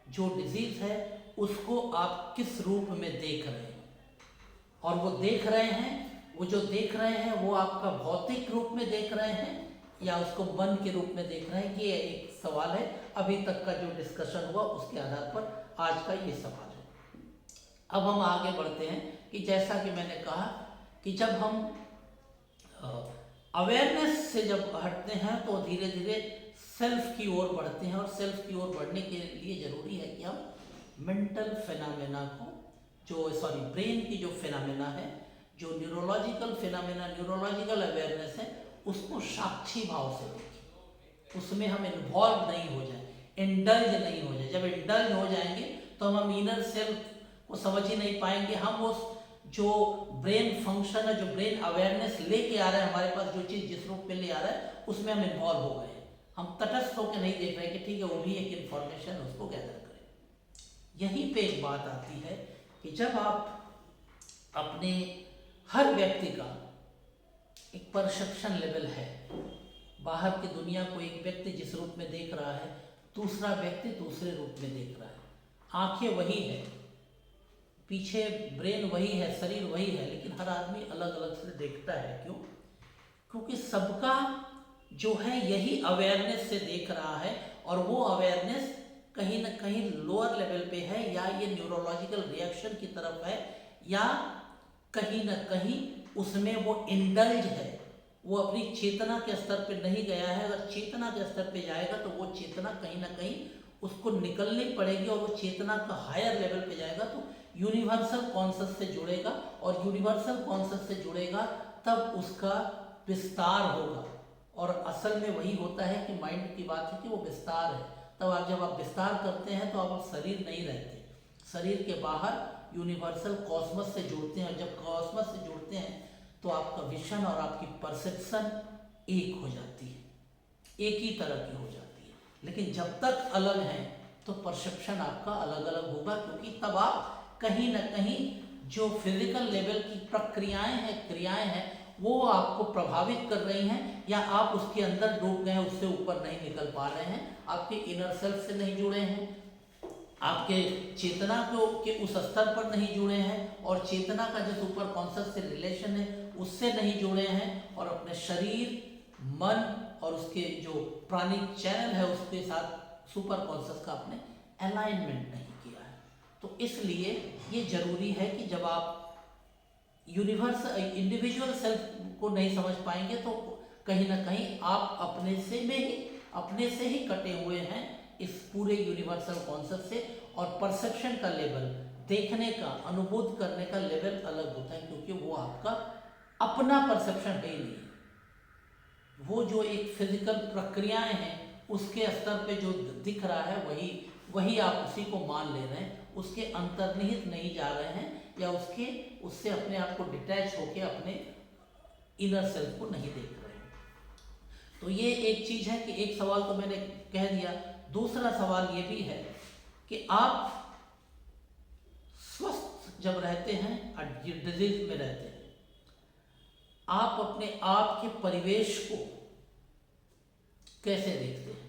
जो डिजीज है उसको आप किस रूप में देख रहे हैं, और वो देख रहे हैं, वो जो देख रहे हैं वो आपका भौतिक रूप में देख रहे हैं या उसको मन के रूप में देख रहे हैं, कि ये एक सवाल है। अभी तक का जो डिस्कशन हुआ उसके आधार पर आज का ये सवाल है। अब हम आगे बढ़ते हैं कि जैसा कि मैंने कहा कि जब हम अवेयरनेस से जब हटते हैं तो धीरे धीरे सेल्फ की ओर बढ़ते हैं, और सेल्फ की ओर बढ़ने के लिए जरूरी है कि हम मेंटल फिनोमेना को ब्रेन की जो फिनोमेना है, जो न्यूरोलॉजिकल फिनोमेना, न्यूरोलॉजिकल अवेयरनेस है, उसको साक्षी भाव से देखें, उसमें हम इन्वॉल्व नहीं हो जाए, इंडल्ज नहीं हो जाए। जब इंडल्ज हो जाएंगे तो हम इनर सेल्फ को समझ ही नहीं पाएंगे, हम उस जो ब्रेन फंक्शन है, जो ब्रेन अवेयरनेस लेके आ रहा है हमारे पास, जो चीज़ जिस रूप में ले आ रहा है उसमें हम इन्वॉल्व हो गए, हम तटस्थ होकर नहीं देख रहे कि ठीक है वो भी एक इन्फॉर्मेशन, उसको गैदर करें। यहीं पे एक बात आती है कि जब आप अपने हर व्यक्ति का एक परसेप्शन लेवल है, बाहर की दुनिया को एक व्यक्ति जिस रूप में देख रहा है, दूसरा व्यक्ति दूसरे रूप में देख रहा है। आंखें वही है, पीछे ब्रेन वही है, शरीर वही है, लेकिन हर आदमी अलग अलग से देखता है। क्यों? क्योंकि सबका जो है यही अवेयरनेस से देख रहा है, और वो अवेयरनेस कहीं ना कहीं लोअर लेवल पे है, या ये न्यूरोलॉजिकल रिएक्शन की तरफ है, या कहीं ना कहीं उसमें वो इंडल्ज है, वो अपनी चेतना के स्तर पे नहीं गया है। अगर चेतना के स्तर पे जाएगा तो वो चेतना कहीं ना कहीं उसको निकलनी पड़ेगी, और वो चेतना का हायर लेवल पे जाएगा तो यूनिवर्सल कॉन्शस से जुड़ेगा, और यूनिवर्सल कॉन्शस से जुड़ेगा तब उसका विस्तार होगा। और असल में वही होता है कि माइंड की बात है कि वो विस्तार है। तब जब आप विस्तार करते हैं तो आप शरीर नहीं रहते, शरीर के बाहर यूनिवर्सल कॉस्मस से जुड़ते हैं, और जब कॉस्मस से जुड़ते हैं तो आपका विजन और आपकी परसेप्शन एक हो जाती है, एक ही तरह की हो जाती है। लेकिन जब तक अलग हैं तो परसेप्शन आपका अलग अलग होगा, क्योंकि तब आप कहीं ना कहीं जो फिजिकल लेवल की प्रक्रियाएं हैं, क्रियाएं हैं, वो आपको प्रभावित कर रही हैं, या आप उसके अंदर डूब गए हैं, उससे ऊपर नहीं निकल पा रहे हैं, आपके इनर सेल्फ से नहीं जुड़े हैं, आपके चेतना को के उस स्तर पर नहीं जुड़े हैं, और चेतना का जो सुपर कॉन्शियस से रिलेशन है उससे नहीं जुड़े हैं, और अपने शरीर, मन और उसके जो प्राणिक चैनल है उसके साथ सुपर कॉन्शियस का आपने अलाइनमेंट नहीं किया है। तो इसलिए ये जरूरी है कि जब आप यूनिवर्स इंडिविजुअल सेल्फ को नहीं समझ पाएंगे तो कहीं ना कहीं आप अपने से ही कटे हुए हैं इस पूरे यूनिवर्सल कॉन्सेप्ट से। और परसेप्शन का लेवल, देखने का, अनुभूत करने का लेवल अलग होता है, क्योंकि वो आपका अपना परसेप्शन है ही नहीं। वो जो एक फिजिकल प्रक्रियाएं हैं उसके स्तर पे जो दिख रहा है वही आप उसी को मान ले रहे हैं, उसके अंतर्निहित नहीं जा रहे हैं, या उससे अपने आप को डिटैच होके अपने इनर सेल्फ को नहीं देख रहे हैं। तो ये एक चीज है कि एक सवाल तो मैंने कह दिया। दूसरा सवाल ये भी है कि आप स्वस्थ जब रहते हैं और डिजीज में रहते हैं, आप अपने आप के परिवेश को कैसे देखते हैं,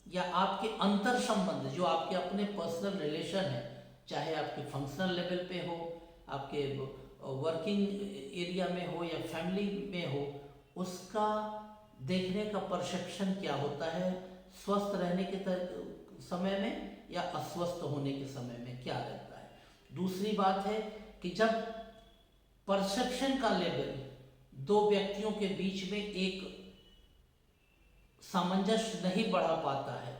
या आपके अंतर संबंध जो आपके अपने पर्सनल रिलेशन है, चाहे आपके फंक्शनल लेवल पे हो, आपके वर्किंग एरिया में हो, या फैमिली में हो, उसका देखने का परसेप्शन क्या होता है, स्वस्थ रहने के समय में या अस्वस्थ होने के समय में क्या रहता है। दूसरी बात है कि जब परसेप्शन का लेवल दो व्यक्तियों के बीच में एक सामंजस्य नहीं बढ़ा पाता है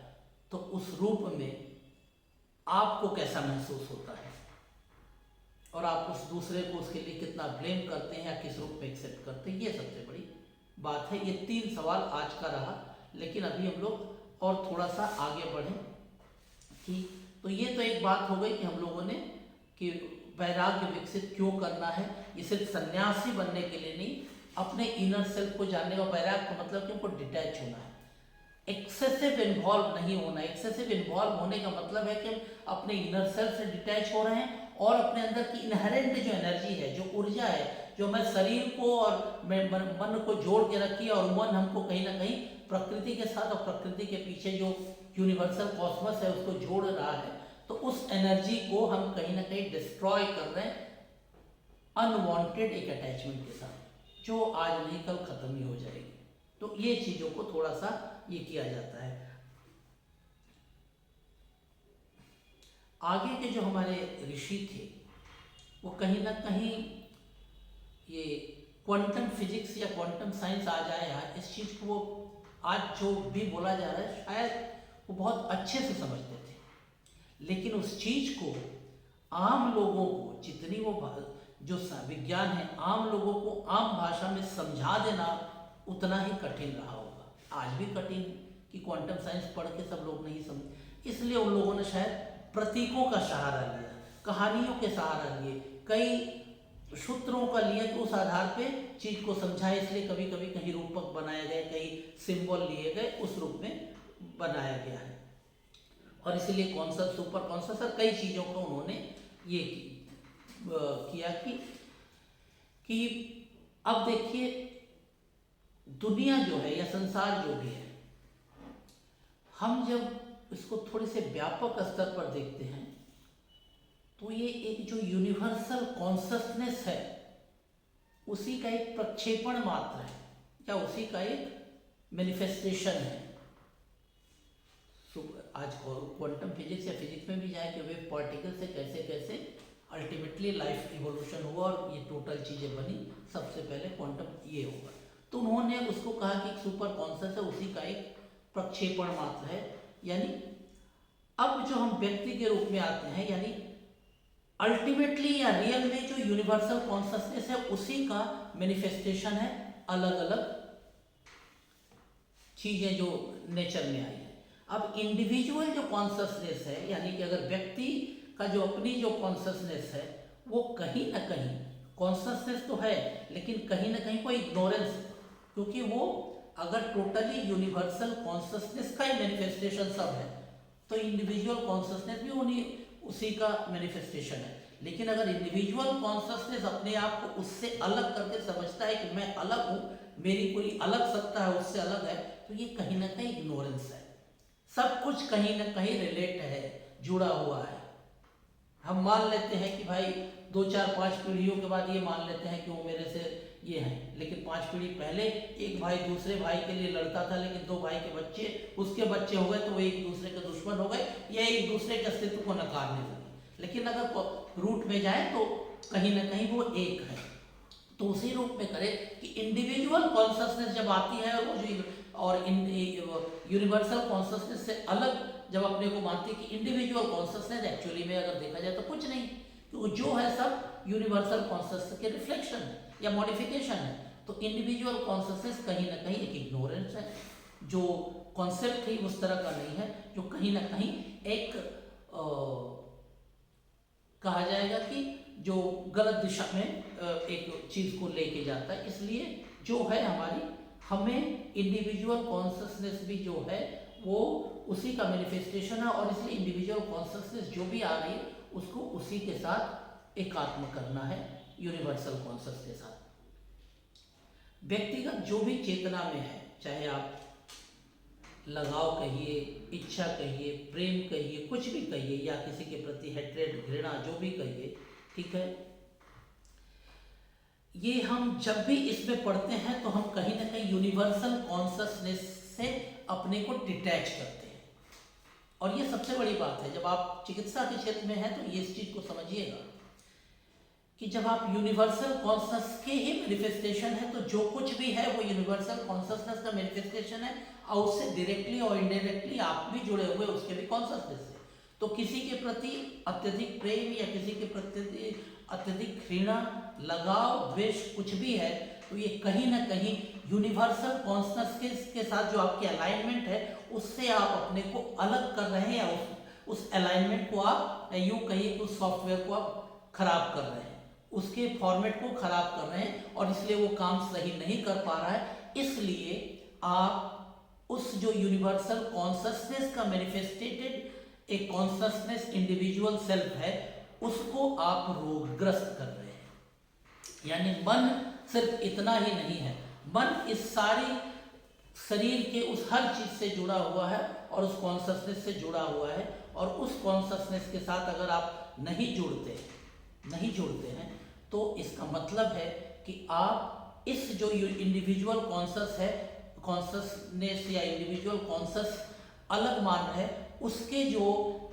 तो उस रूप में आपको कैसा महसूस होता है, और आप उस दूसरे को उसके लिए कितना ब्लेम करते हैं या किस रूप में एक्सेप्ट करते हैं, ये सबसे बड़ी बात है। ये 3 सवाल आज का रहा, लेकिन अभी हम लोग और थोड़ा सा आगे बढ़ें कि तो ये तो एक बात हो गई कि हम लोगों ने कि वैराग्य विकसित क्यों करना है। ये सिर्फ सन्यासी बनने के लिए नहीं, अपने इनर सेल्फ को जानने का वैराग्य का मतलब कि हमको डिटैच होना है, एक्सेसिव इन्वॉल्व नहीं होना। एक्सेसिव इन्वॉल्व होने का मतलब है कि हम अपने इनर सेल्फ से डिटैच हो रहे हैं और अपने अंदर की इनहेरेंट जो एनर्जी है, जो ऊर्जा है, जो मैं शरीर को और मन को जोड़ के रखी है, और मन हमको कहीं ना कहीं प्रकृति के साथ और प्रकृति के पीछे जो यूनिवर्सल कॉस्मस है उसको जोड़ रहा है, तो उस एनर्जी को हम कहीं ना कहीं डिस्ट्रॉय कर रहे हैं अनवांटेड एक अटैचमेंट के साथ, जो आज नहीं कल खत्म ही हो जाएगी। तो ये चीजों को थोड़ा सा ये किया जाता है। आगे के जो हमारे ऋषि थे वो कहीं ना कहीं ये क्वांटम फिजिक्स या क्वांटम साइंस आ जाए यहाँ, इस चीज को वो आज जो भी बोला जा रहा है शायद वो बहुत अच्छे से समझते थे, लेकिन उस चीज को आम लोगों को जितनी वो जो विज्ञान है आम लोगों को आम भाषा में समझा देना उतना ही कठिन रहा होगा। आज भी कठिन कि क्वांटम साइंस पढ़ के सब लोग नहीं समझ, इसलिए उन लोगों ने शायद प्रतीकों का सहारा लिया, कहानियों के सहारा लिए, कई सूत्रों का लिया कि उस आधार पे चीज को समझा। इसलिए कभी कभी कहीं रूपक बनाए गए, कई सिंबल लिए गए, उस रूप में बनाया गया है। और इसलिए कॉन्सेप्ट, सुपर कॉन्सेप्ट और कई चीजों को उन्होंने ये किया कि अब देखिए दुनिया जो है या संसार जो भी है, हम जब इसको थोड़े से व्यापक स्तर पर देखते हैं तो ये एक जो यूनिवर्सल कॉन्शसनेस है उसी का एक प्रक्षेपण मात्र है, या उसी का एक मैनिफेस्टेशन है। आज क्वांटम फिजिक्स या फिजिक्स में भी जाए कि वेव पार्टिकल से कैसे कैसे अल्टीमेटली लाइफ इवोल्यूशन हुआ और ये टोटल चीज़ें बनी, सबसे पहले क्वांटम ये होगा। तो उन्होंने उसको कहा कि सुपर कॉन्शस है, उसी का एक प्रक्षेपण मात्र है। यानी अब जो हम व्यक्ति के रूप में आते हैं, यानी अल्टीमेटली या रियल में जो यूनिवर्सल कॉन्शसनेस है उसी का मैनिफेस्टेशन है, अलग अलग चीजें जो नेचर में आई है। अब इंडिविजुअल जो कॉन्शसनेस है, यानी कि अगर व्यक्ति का जो अपनी जो कॉन्शसनेस है वो कहीं ना कहीं कॉन्शसनेस तो है लेकिन कहीं ना कहीं कोई इग्नोरेंस, क्योंकि वो अगर टोटली यूनिवर्सल कॉन्शसनेस का ही मैनिफेस्टेशन सब है तो इंडिविजुअल कॉन्शसनेस भी उन्हीं उसी का मैनिफेस्टेशन है। लेकिन अगर इंडिविजुअल कॉन्शसनेस अपने आप को उससे अलग करके समझता है कि मैं अलग हूँ, मेरी कोई अलग सत्ता है, उससे अलग है, तो ये कहीं ना कहीं इग्नोरेंस है। सब कुछ कहीं ना कहीं रिलेट है, जुड़ा हुआ है। हम मान लेते हैं कि भाई 2 4 5 पीढ़ियों के बाद ये मान लेते हैं कि वो मेरे से ये हैं, लेकिन 5 पीढ़ी पहले एक भाई दूसरे भाई के लिए लड़ता था, लेकिन 2 भाई के बच्चे उसके बच्चे हो गए तो वो एक दूसरे के दुश्मन हो गए या एक दूसरे के अस्तित्व को नकारने लगे। लेकिन अगर रूट में जाए तो कहीं ना कहीं वो एक है। तो उसी रूप में करें कि इंडिविजुअल कॉन्शसनेस जब आती है और वो जो यूनिवर्सल कॉन्शसनेस से अलग जब अपने को मानती है कि इंडिविजुअल कॉन्शसनेस एक्चुअली में अगर देखा जाए तो कुछ नहीं, क्योंकि जो है सब यूनिवर्सल कॉन्शसनेस के रिफ्लेक्शन है या मॉडिफिकेशन है। तो इंडिविजुअल कॉन्शसनेस कहीं ना कहीं एक इग्नोरेंस है, जो कॉन्सेप्ट ही उस तरह का नहीं है, जो कहीं ना कहीं एक कहा जाएगा कि जो गलत दिशा में एक चीज को लेके जाता है। इसलिए जो है हमारी, हमें इंडिविजुअल कॉन्शसनेस भी जो है वो उसी का मैनिफेस्टेशन है, और इसलिए इंडिविजुअल कॉन्शसनेस जो भी आ रही है उसको उसी के साथ एकात्म करना है, यूनिवर्सल कॉन्शस के साथ। व्यक्तिगत जो भी चेतना में है, चाहे आप लगाव कहिए, इच्छा कहिए, प्रेम कहिए, कुछ भी कहिए, या किसी के प्रति हेट्रेड, घृणा, जो भी कहिए, ठीक है, ये हम जब भी इसमें पढ़ते हैं तो हम कहीं ना कहीं यूनिवर्सल कॉन्शसनेस से अपने को डिटैच करते हैं। और ये सबसे बड़ी बात है, जब आप चिकित्सा के क्षेत्र में हैं तो ये इस चीज को समझिएगा कि जब आप यूनिवर्सल कॉन्शस के ही मैनिफेस्टेशन है तो जो कुछ भी है वो यूनिवर्सल कॉन्शसनेस का मैनिफेस्टेशन है, और उससे डायरेक्टली और इनडायरेक्टली आप भी जुड़े हुए उसके भी कॉन्शसनेस से। तो किसी के प्रति अत्यधिक प्रेम या किसी के प्रति अत्यधिक घृणा, लगाव, द्वेष कुछ भी है, तो ये कहीं ना कहीं यूनिवर्सल कॉन्शसनेस के साथ जो आपकी अलाइनमेंट है उससे आप अपने को अलग कर रहे हैं, या उस अलाइनमेंट को आप यूं कहिए उस सॉफ्टवेयर को आप खराब कर रहे हैं, उसके फॉर्मेट को खराब कर रहे हैं, और इसलिए वो काम सही नहीं कर पा रहा है। इसलिए आप उस जो यूनिवर्सल कॉन्शसनेस का मैनिफेस्टेटेड एक कॉन्शसनेस इंडिविजुअल सेल्फ है उसको आप रोगग्रस्त कर रहे हैं। यानी मन सिर्फ इतना ही नहीं है, मन इस सारी शरीर के उस हर चीज से जुड़ा हुआ है और उस कॉन्शसनेस से जुड़ा हुआ है, और उस कॉन्शसनेस के साथ अगर आप नहीं जुड़ते हैं तो इसका मतलब है कि आप इस जो इंडिविजुअल कॉन्शस है, कॉन्शसनेस या इंडिविजुअल कॉन्शस अलग मान है, उसके जो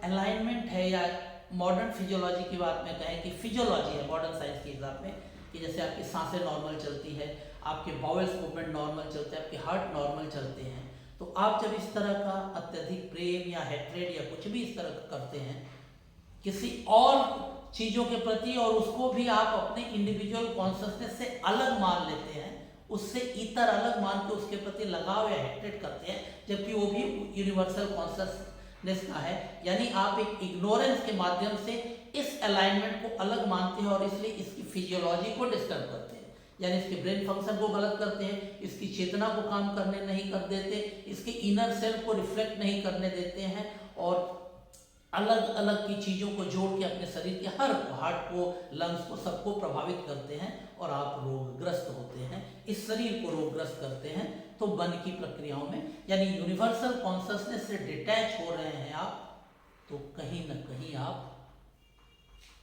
अलाइनमेंट है, या मॉडर्न फिजियोलॉजी की बात में कहें कि फिजियोलॉजी है मॉडर्न साइंस के हिसाब में, कि जैसे आपकी सांसें नॉर्मल चलती है, आपके बाउल्स मूवमेंट नॉर्मल चलते हैं, आपके हार्ट नॉर्मल चलते हैं, तो आप जब इस तरह का अत्यधिक प्रेम या हेट्रेड या कुछ भी इस तरह का करते हैं किसी और चीजों के प्रति, और उसको भी आप अपने इंडिविजुअल कॉन्शसनेस से अलग मान लेते हैं, उससे इतर अलग मान के उसके प्रति लगाव या हेट्रेड करते हैं, जबकि वो भी यूनिवर्सल कॉन्शसनेस का है। यानी आप एक इग्नोरेंस के माध्यम से इस अलाइनमेंट को अलग मानते हैं और इसलिए इसकी फिजियोलॉजी को डिस्टर्ब करते हैं, यानी इसके ब्रेन फंक्शन को गलत करते हैं, इसकी चेतना को काम करने नहीं कर देते, इसके इनर सेल्फ को रिफ्लेक्ट नहीं करने देते हैं, और अलग अलग की चीज़ों को जोड़ के अपने शरीर के हर हार्ट को, लंग्स को, सबको प्रभावित करते हैं, और आप रोगग्रस्त होते हैं, इस शरीर को रोगग्रस्त करते हैं। तो मन की प्रक्रियाओं में, यानी यूनिवर्सल कॉन्शसनेस से डिटैच हो रहे हैं आप, तो कहीं ना कहीं आप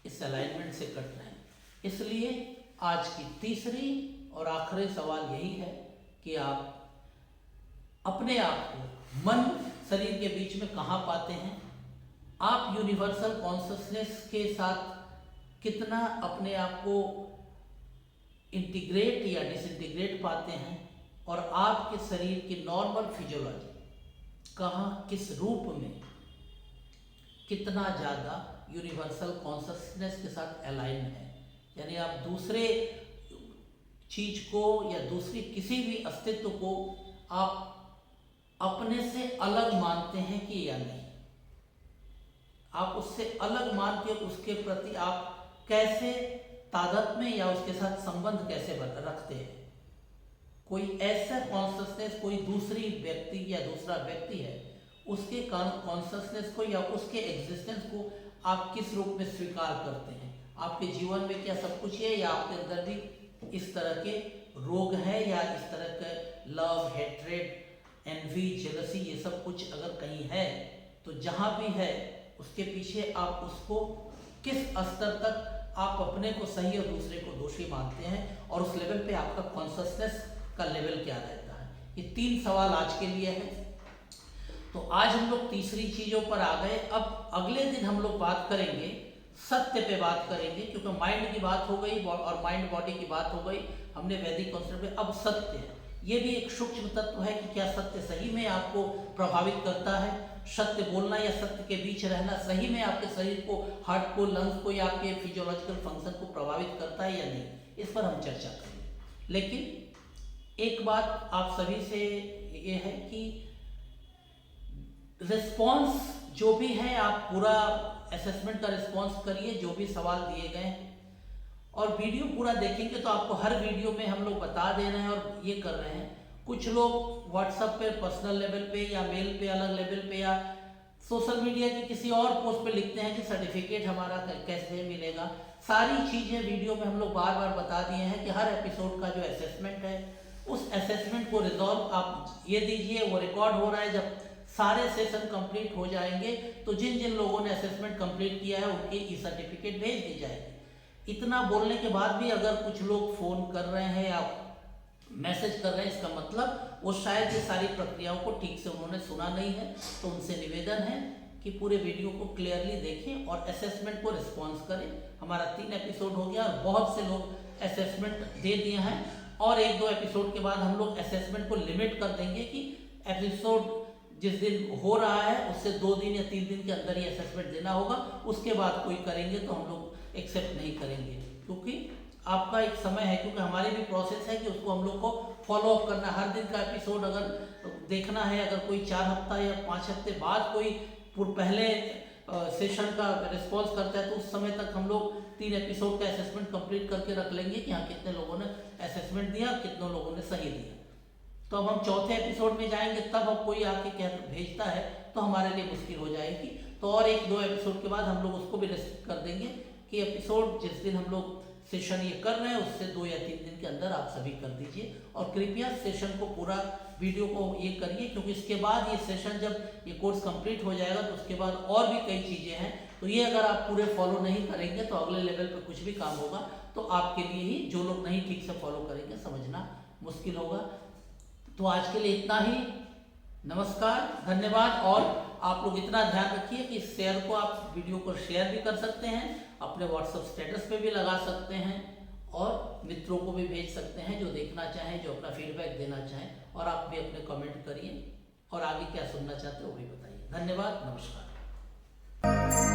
इस अलाइनमेंट से कट रहे हैं। इसलिए आज की तीसरी और आखिरी सवाल यही है कि आप अपने आप को मन शरीर के बीच में कहाँ पाते हैं, आप यूनिवर्सल कॉन्शसनेस के साथ कितना अपने आप को इंटीग्रेट या डिसइंटीग्रेट पाते हैं, और आपके शरीर की नॉर्मल फिजियोलॉजी कहाँ किस रूप में कितना ज़्यादा यूनिवर्सल कॉन्शसनेस के साथ अलाइन है। यानी आप दूसरे चीज को या दूसरी किसी भी अस्तित्व को आप अपने से अलग मानते हैं कि या नहीं, आप उससे अलग मान के उसके प्रति आप कैसे तादात्म्य या उसके साथ संबंध कैसे रखते हैं। कोई ऐसा कॉन्शसनेस, कोई दूसरी व्यक्ति या दूसरा व्यक्ति है, उसके कॉन्शसनेस को या उसके एग्जिस्टेंस को आप किस रूप में स्वीकार करते हैं। आपके जीवन में क्या सब कुछ है, या आपके अंदर भी इस तरह के रोग है, या इस तरह के लव, हेट्रेड, एनवी, जेलसी, ये सब कुछ अगर कहीं है, तो जहाँ भी है उसके पीछे आप उसको किस स्तर तक आप अपने को सही और दूसरे को दोषी मानते हैं, और उस लेवल पे आपका कॉन्शसनेस का लेवल क्या रहता है। ये 3 सवाल आज के लिए है। तो आज हम लोग तीसरी चीजों पर आ गए। अब अगले दिन हम लोग बात करेंगे, सत्य पे बात करेंगे, क्योंकि माइंड की बात हो गई और माइंड बॉडी की बात हो गई, हमने वैदिक कॉन्सेप्ट में। अब सत्य है, ये भी एक सूक्ष्म तत्व है कि क्या सत्य सही में आपको प्रभावित करता है। सत्य बोलना या सत्य के बीच रहना सही में आपके शरीर को, हार्ट को, लंग्स को या आपके फिजियोलॉजिकल फंक्शन को प्रभावित करता है या नहीं, इस पर हम चर्चा करेंगे। लेकिन एक बात आप सभी से ये है कि रिस्पॉन्स जो भी है, आप पूरा असेसमेंट का रिस्पॉन्स करिए, जो भी सवाल दिए गए हैं, और वीडियो पूरा देखेंगे तो आपको हर वीडियो में हम लोग बता दे रहे हैं और ये कर रहे हैं। कुछ लोग व्हाट्सएप पे पर्सनल लेवल पे या मेल पे अलग लेवल पे या सोशल मीडिया की किसी और पोस्ट पे लिखते हैं कि सर्टिफिकेट हमारा कैसे मिलेगा। सारी चीज़ें वीडियो में हम लोग बार बार बता दिए हैं कि हर एपिसोड का जो असेसमेंट है, उस असेसमेंट को रिजॉल्व आप ये दीजिए, वो रिकॉर्ड हो रहा है। जब सारे सेशन कंप्लीट हो जाएंगे तो जिन जिन लोगों ने असेसमेंट कंप्लीट किया है उनकी ई सर्टिफिकेट भेज दी जाएगी। इतना बोलने के बाद भी अगर कुछ लोग फोन कर रहे हैं या मैसेज कर रहे हैं, इसका मतलब वो शायद ये सारी प्रक्रियाओं को ठीक से उन्होंने सुना नहीं है। तो उनसे निवेदन है कि पूरे वीडियो को क्लियरली देखें और असेसमेंट को रिस्पॉन्स करें। हमारा 3 एपिसोड हो गया और बहुत से लोग असेसमेंट दे दिए हैं, और 1-2 एपिसोड के बाद हम लोग असेसमेंट को लिमिट कर देंगे कि एपिसोड जिस दिन हो रहा है उससे 2 दिन या 3 दिन के अंदर ही असेसमेंट देना होगा। उसके बाद कोई करेंगे तो हम लोग एक्सेप्ट नहीं करेंगे, क्योंकि आपका एक समय है, क्योंकि हमारी भी प्रोसेस है कि उसको हम लोग को फॉलो अप करना। हर दिन का एपिसोड अगर देखना है, अगर कोई 4 हफ्ता या 5 हफ्ते बाद कोई पहले सेशन का रिस्पॉन्स करता है, तो उस समय तक हम लोग 3 एपिसोड का असेसमेंट कंप्लीट करके रख लेंगे कि हाँ कितने लोगों ने असेसमेंट दिया, कितने लोगों ने सही दिया। तो अब हम 4थे एपिसोड में जाएंगे, तब अब कोई आके भेजता है तो हमारे लिए मुश्किल हो जाएगी। तो और 1-2 एपिसोड के बाद हम लोग उसको भी रिस्ट्रिक्ट कर देंगे कि एपिसोड जिस दिन हम लोग सेशन ये कर रहे हैं उससे 2 या 3 दिन के अंदर आप सभी कर दीजिए। और कृपया सेशन को पूरा वीडियो को ये करिए, क्योंकि इसके बाद ये सेशन जब ये कोर्स कंप्लीट हो जाएगा तो उसके बाद और भी कई चीज़ें हैं। तो ये अगर आप पूरे फॉलो नहीं करेंगे तो अगले लेवल पे कुछ भी काम होगा तो आपके लिए ही, जो लोग नहीं ठीक से फॉलो करेंगे, समझना मुश्किल होगा। तो आज के लिए इतना ही। नमस्कार, धन्यवाद। और आप लोग इतना ध्यान रखिए कि इस शेयर को, आप वीडियो को शेयर भी कर सकते हैं, अपने व्हाट्सएप स्टेटस पे भी लगा सकते हैं, और मित्रों को भी भेज सकते हैं जो देखना चाहें, जो अपना फीडबैक देना चाहें। और आप भी अपने कमेंट करिए और आगे क्या सुनना चाहते हो वो भी बताइए। धन्यवाद, नमस्कार।